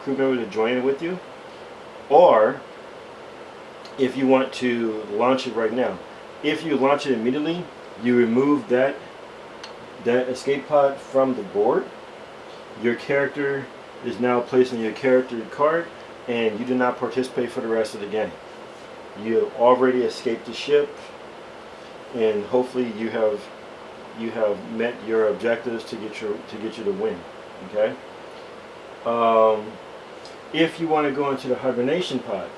crew member to join it with you, or if you want to launch it right now. If you launch it immediately, you remove that escape pod from the board. Your character is now placed on your character card, and you do not participate for the rest of the game. You have already escaped the ship, and hopefully you have met your objectives to get you to win. Okay. If you want to go into the hibernation pod,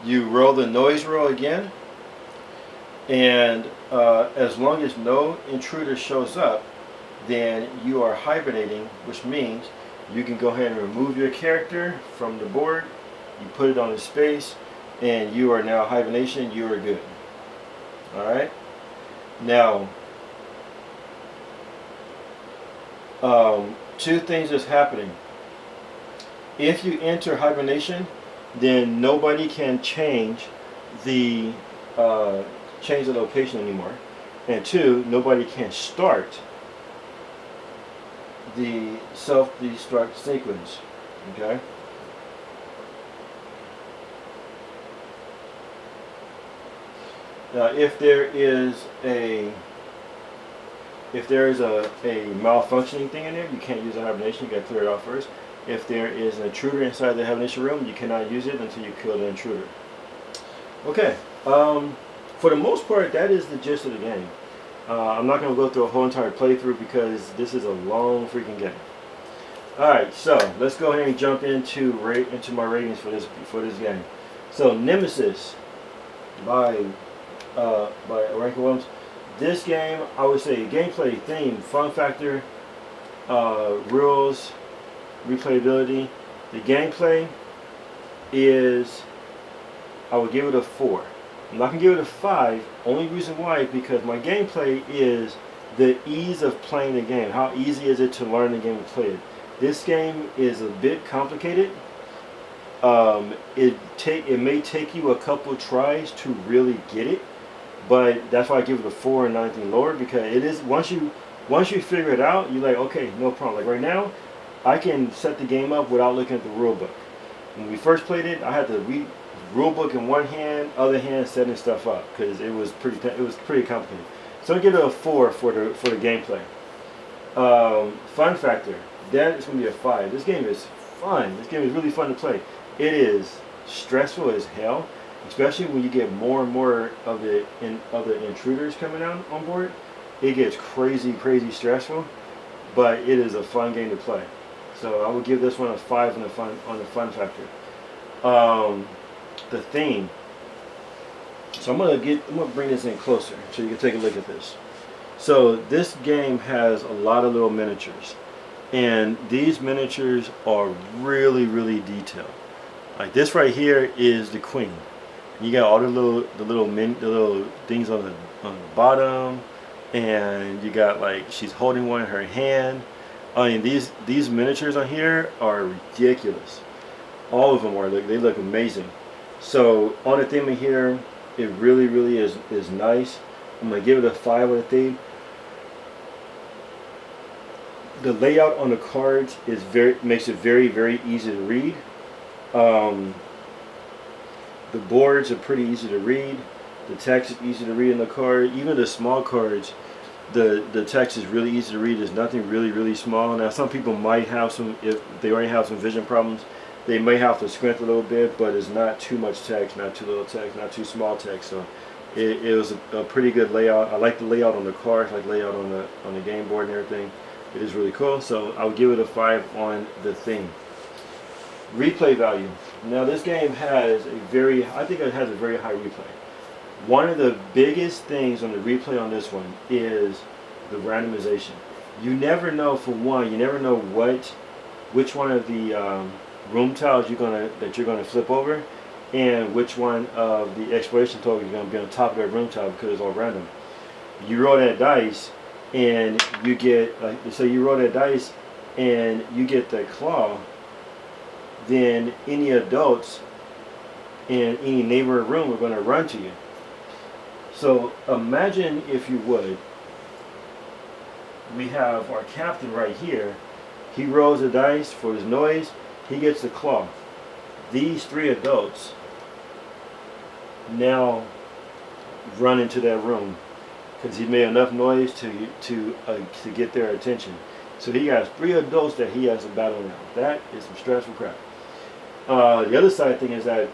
you roll the noise roll again, and as long as no intruder shows up, then you are hibernating, which means you can go ahead and remove your character from the board. You put it on the space, and you are now hibernation. You are good. All right. Now, two things is happening. If you enter hibernation, then nobody can change the location anymore, and two, nobody can start the self-destruct sequence. Okay. Now, if there is a malfunctioning thing in there, you can't use the hibernation. You got to clear it off first. If there is an intruder inside the hibernation room, you cannot use it until you kill the intruder. Okay. For the most part, that is the gist of the game. I'm not going to go through a whole entire playthrough because this is a long freaking game. Alright, so let's go ahead and jump into my ratings for this game. So, Nemesis by Awaken Realms. This game, I would say, gameplay, theme, fun factor, rules, replayability. The gameplay is, I would give it a 4. I'm not going to give it a 5. Only reason why is because my gameplay is the ease of playing the game. How easy is it to learn the game and play it? This game is a bit complicated. It may take you a couple tries to really get it, but that's why I give it a 4 and nothing lower, because it is once you figure it out, you're like, okay, no problem. Like right now, I can set the game up without looking at the rule book. When we first played it, I had to read rule book in one hand, other hand setting stuff up because it was pretty complicated. So I give it a 4 for the gameplay. Fun factor, that is going to be a 5. This game is fun. This game is really fun to play. It is stressful as hell, especially when you get more and more of the intruders coming out on board. It gets crazy stressful, but it is a fun game to play. So I would give this one a 5 on the fun factor. The theme. So I'm gonna bring this in closer so you can take a look at this. So this game has a lot of little miniatures, and these miniatures are really detailed. Like this right here is the queen. You got all the little things on the bottom, and you got like she's holding one in her hand. I mean, these miniatures on here are ridiculous. All of them are. They look amazing. So on the theme here, it really is nice. I'm gonna give it a 5 on the theme. The layout on the cards makes it very easy to read. The boards are pretty easy to read. The text is easy to read in the card. Even the small cards, the text is really easy to read. There's nothing really small. Now some people might have some, if they already have some vision problems, they may have to squint a little bit, but it's not too much text, not too little text, not too small text. So it was a pretty good layout. I like the layout on the cards, I like the layout on the game board and everything. It is really cool. So I would give it a 5 on the theme. Replay value. Now this game has I think it has a very high replay. One of the biggest things on the replay on this one is the randomization. You never know, for one, you never know which one of the room tiles that you're gonna flip over, and which one of the exploration tokens you're gonna be on top of that room tile, because it's all random. You roll that dice, and you get you roll that dice, and you get the claw. Then any adults in any neighboring room are going to run to you. So imagine, if you would, we have our captain right here. He rolls the dice for his noise. He gets the claw. These 3 adults now run into that room because he made enough noise to get their attention. So he has 3 adults that he has to battle now. That is some stressful crap. The other side thing is that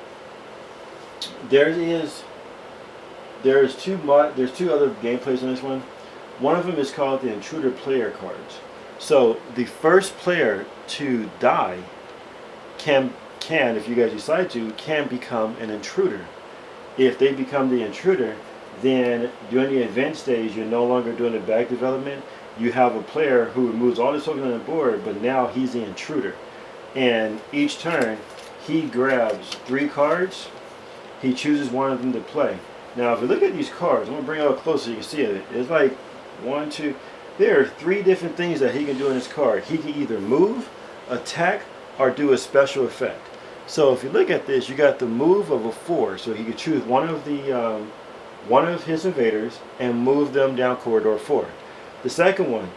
there's 2 other gameplays in this one. One of them is called the intruder player cards. So the first player to die can, if you guys decide to, can become an intruder. If they become the intruder, then during the event stage, you're no longer doing the back development. You have a player who removes all the tokens on the board, but now he's the intruder. And each turn, he grabs 3 cards. He chooses one of them to play. Now, if you look at these cards, I'm going to bring it up close so you can see it. It's like 1, 2. There are 3 different things that he can do in this card. He can either move, attack, or do a special effect. So if you look at this, you got the move of a 4. So he could choose one of his invaders and move them down corridor 4. The second one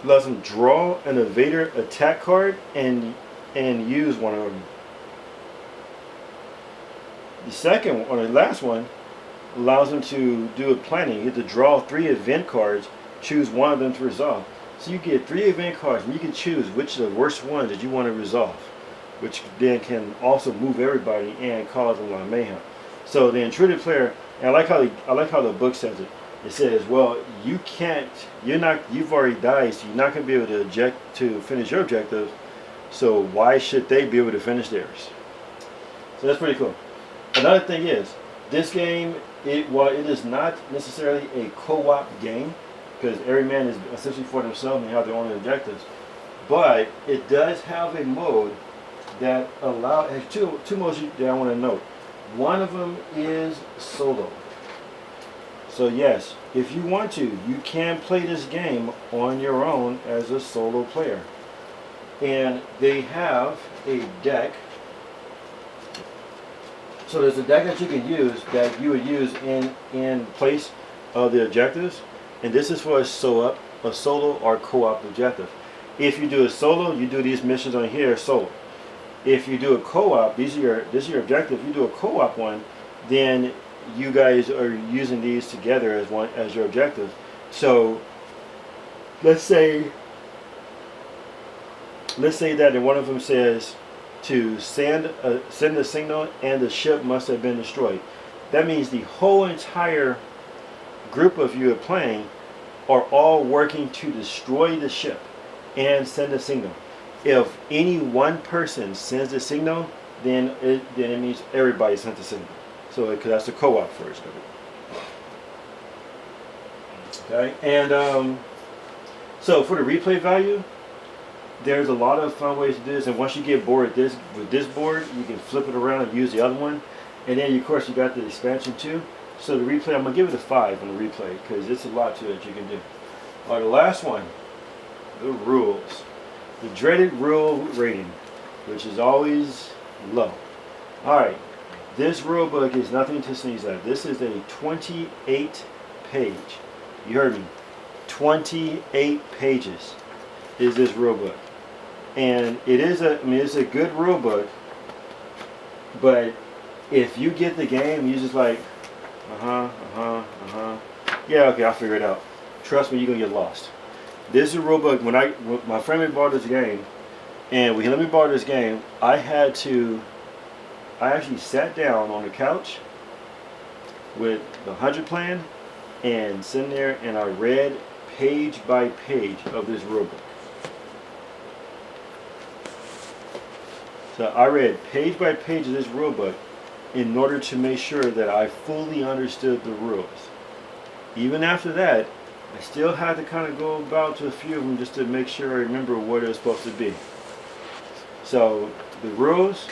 lets him draw an invader attack card and use one of them. The second one, or the last one, allows him to do a planning. You have to draw 3 event cards, choose one of them to resolve. So you get 3 event cards, and you can choose which of the worst ones that you want to resolve, which then can also move everybody and cause a lot of mayhem. So the intruder player, and I like how the book says it. It says, well, you've already died, so you're not going to be able to finish your objective. So why should they be able to finish theirs? So that's pretty cool. Another thing is, this game, it is not necessarily a co-op game, because every man is essentially for themselves and have their own objectives. But it does have a mode that has 2 modes that I want to note. One of them is solo. So yes, if you want to, you can play this game on your own as a solo player. And they have a deck. So there's a deck that you can use that you would use in place of the objectives. And this is for a solo or co-op objective. If you do a solo, you do these missions on here solo. If you do a co-op, this is your objective. If you do a co-op one, then you guys are using these together as your objective. So let's say that one of them says to send a signal and the ship must have been destroyed. That means the whole entire group of you are playing are all working to destroy the ship and send a signal. If any one person sends a signal, then it means everybody sent the signal. So because that's the co-op version of it. Okay, and so for the replay value, there's a lot of fun ways to do this. And once you get bored with this board, you can flip it around and use the other one. And then of course you got the expansion too. So the replay, I'm gonna give it a 5 on the replay because it's a lot to it you can do. All right, the last one, the rules. The dreaded rule rating, which is always low. Alright, this rule book is nothing to sneeze at. This is a 28 page. You heard me. 28 pages is this rule book. And it's a good rule book, but if you get the game, you just like, yeah, okay, I'll figure it out. Trust me, you're gonna get lost. This is a rule book. When my friend bought this game, and when he let me borrow this game, I actually sat down on the couch with the 100 plan and sitting there and I read page by page of this rule book. So I read page by page of this rule book in order to make sure that I fully understood the rules. Even after that, I still had to kind of go about to a few of them just to make sure I remember what it was supposed to be. So the rules,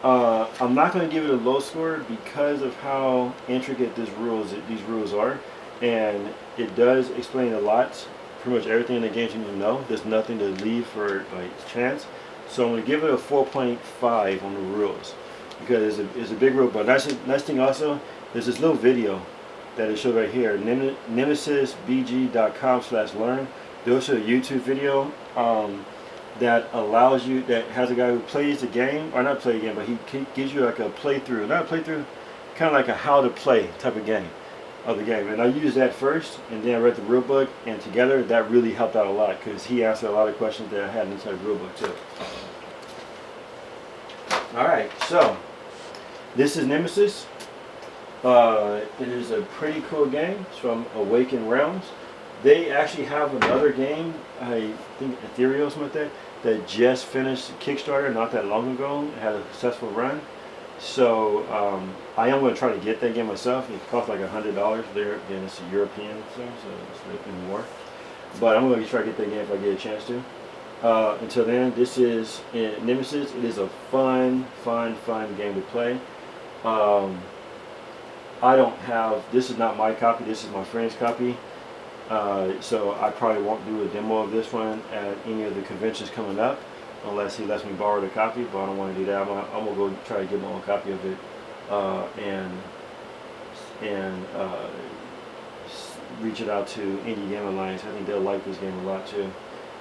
I'm not going to give it a low score because of how intricate these rules are, and it does explain a lot, pretty much everything in the game you need to know. There's nothing to leave for like chance. So I'm going to give it a 4.5 on the rules because it's a big rule. But nice thing also, there's this little video that it shows right here, nemesisbg.com/learn. There's a YouTube video that allows you, that has a guy who plays the game, or not play the game, but he gives you like a playthrough, not a playthrough, kind of like a how to play type of game, and I used that first, and then I read the rule book, and together that really helped out a lot, because he answered a lot of questions that I had inside the rule book too. Alright, so this is Nemesis. It is a pretty cool game. It's from Awaken Realms. They actually have another game, I think Ethereal or something like that just finished Kickstarter not that long ago. It had a successful run. So I am going to try to get that game myself. It costs like $100 there. Again, it's a European thing, so it's a little bit more. But I'm going to try to get that game if I get a chance to. Until then, this is Nemesis. It is a fun game to play. I don't have, this is not my copy, this is my friend's copy. So I probably won't do a demo of this one at any of the conventions coming up, unless he lets me borrow the copy, but I don't want to do that. I'm going to go try to get my own copy of it, and reach it out to Indie Game Alliance. I think they'll like this game a lot too,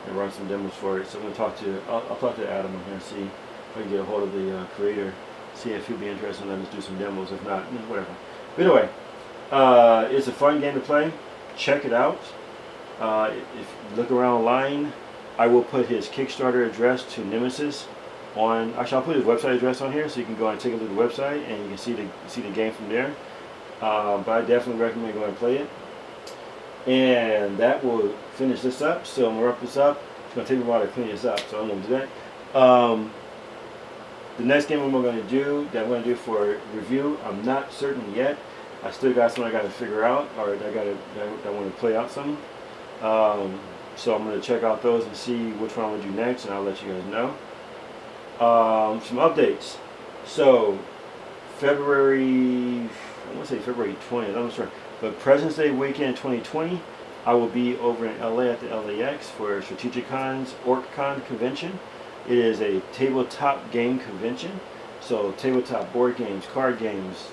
and run some demos for it. So I'm going to talk to, I'll talk to Adam here and see if I can get a hold of the creator, see if he'll be interested in letting us do some demos. If not, whatever. But anyway, it's a fun game to play. Check it out. If you look around online, I will put his Kickstarter address to Nemesis on. Actually, I'll put his website address on here, so you can go and take a look at the website, and you can see the game from there. But I definitely recommend going and play it. And that will finish this up. So I'm gonna wrap this up. It's gonna take me a while to clean this up, so I'm gonna do that. The next game I'm going to do, that I'm going to do for review, I'm not certain yet. I still got some I got to figure out, or I want to play out some. So I'm going to check out those and see which one I'm going to do next, and I'll let you guys know. Some updates. So February 20th, I'm not sure, but President's Day weekend 2020, I will be over in LA at the LAX for Strategicon's OrcCon convention. It is a tabletop game convention, so tabletop board games, card games,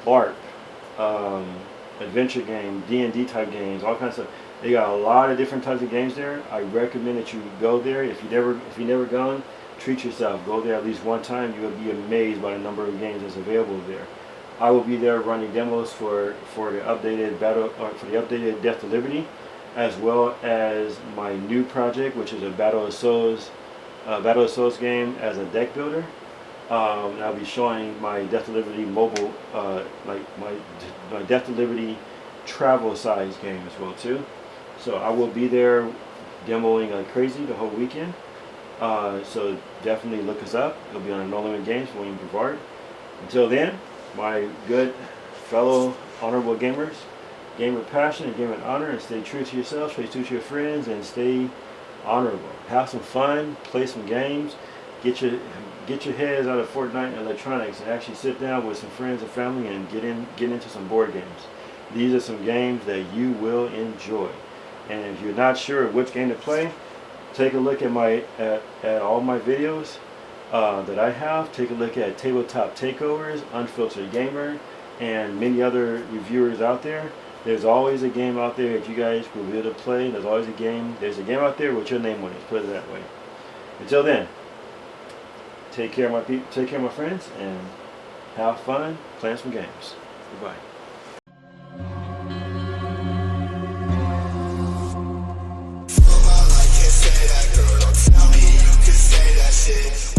LARP, adventure game, D&D type games, all kinds of stuff. They got a lot of different types of games there. I recommend that you go there. If you've never gone, treat yourself. Go there at least one time. You will be amazed by the number of games that's available there. I will be there running demos for the updated Death to Liberty, as well as my new project, which is a Battle of Souls game as a deck builder. And I'll be showing my Death to Liberty mobile, like my Death to Liberty travel size game as well too. So I will be there demoing like crazy the whole weekend. So definitely look us up. It'll be on No Limit Games for William Brevard. Until then, my good fellow honorable gamers, game with passion and game with honor, and stay true to yourself, stay true to your friends, and stay honorable. Have some fun, play some games, get your heads out of Fortnite and electronics, and actually sit down with some friends and family and get into some board games. These are some games that you will enjoy. And if you're not sure which game to play, take a look at at all my videos that I have. Take a look at Tabletop Takeovers, Unfiltered Gamer, and many other reviewers out there. There's always a game out there that you guys will be able to play. There's always a game. There's a game out there with your name on it. Put it that way. Until then, take care of my people, take care of my friends, and have fun playing some games. Goodbye. Shit.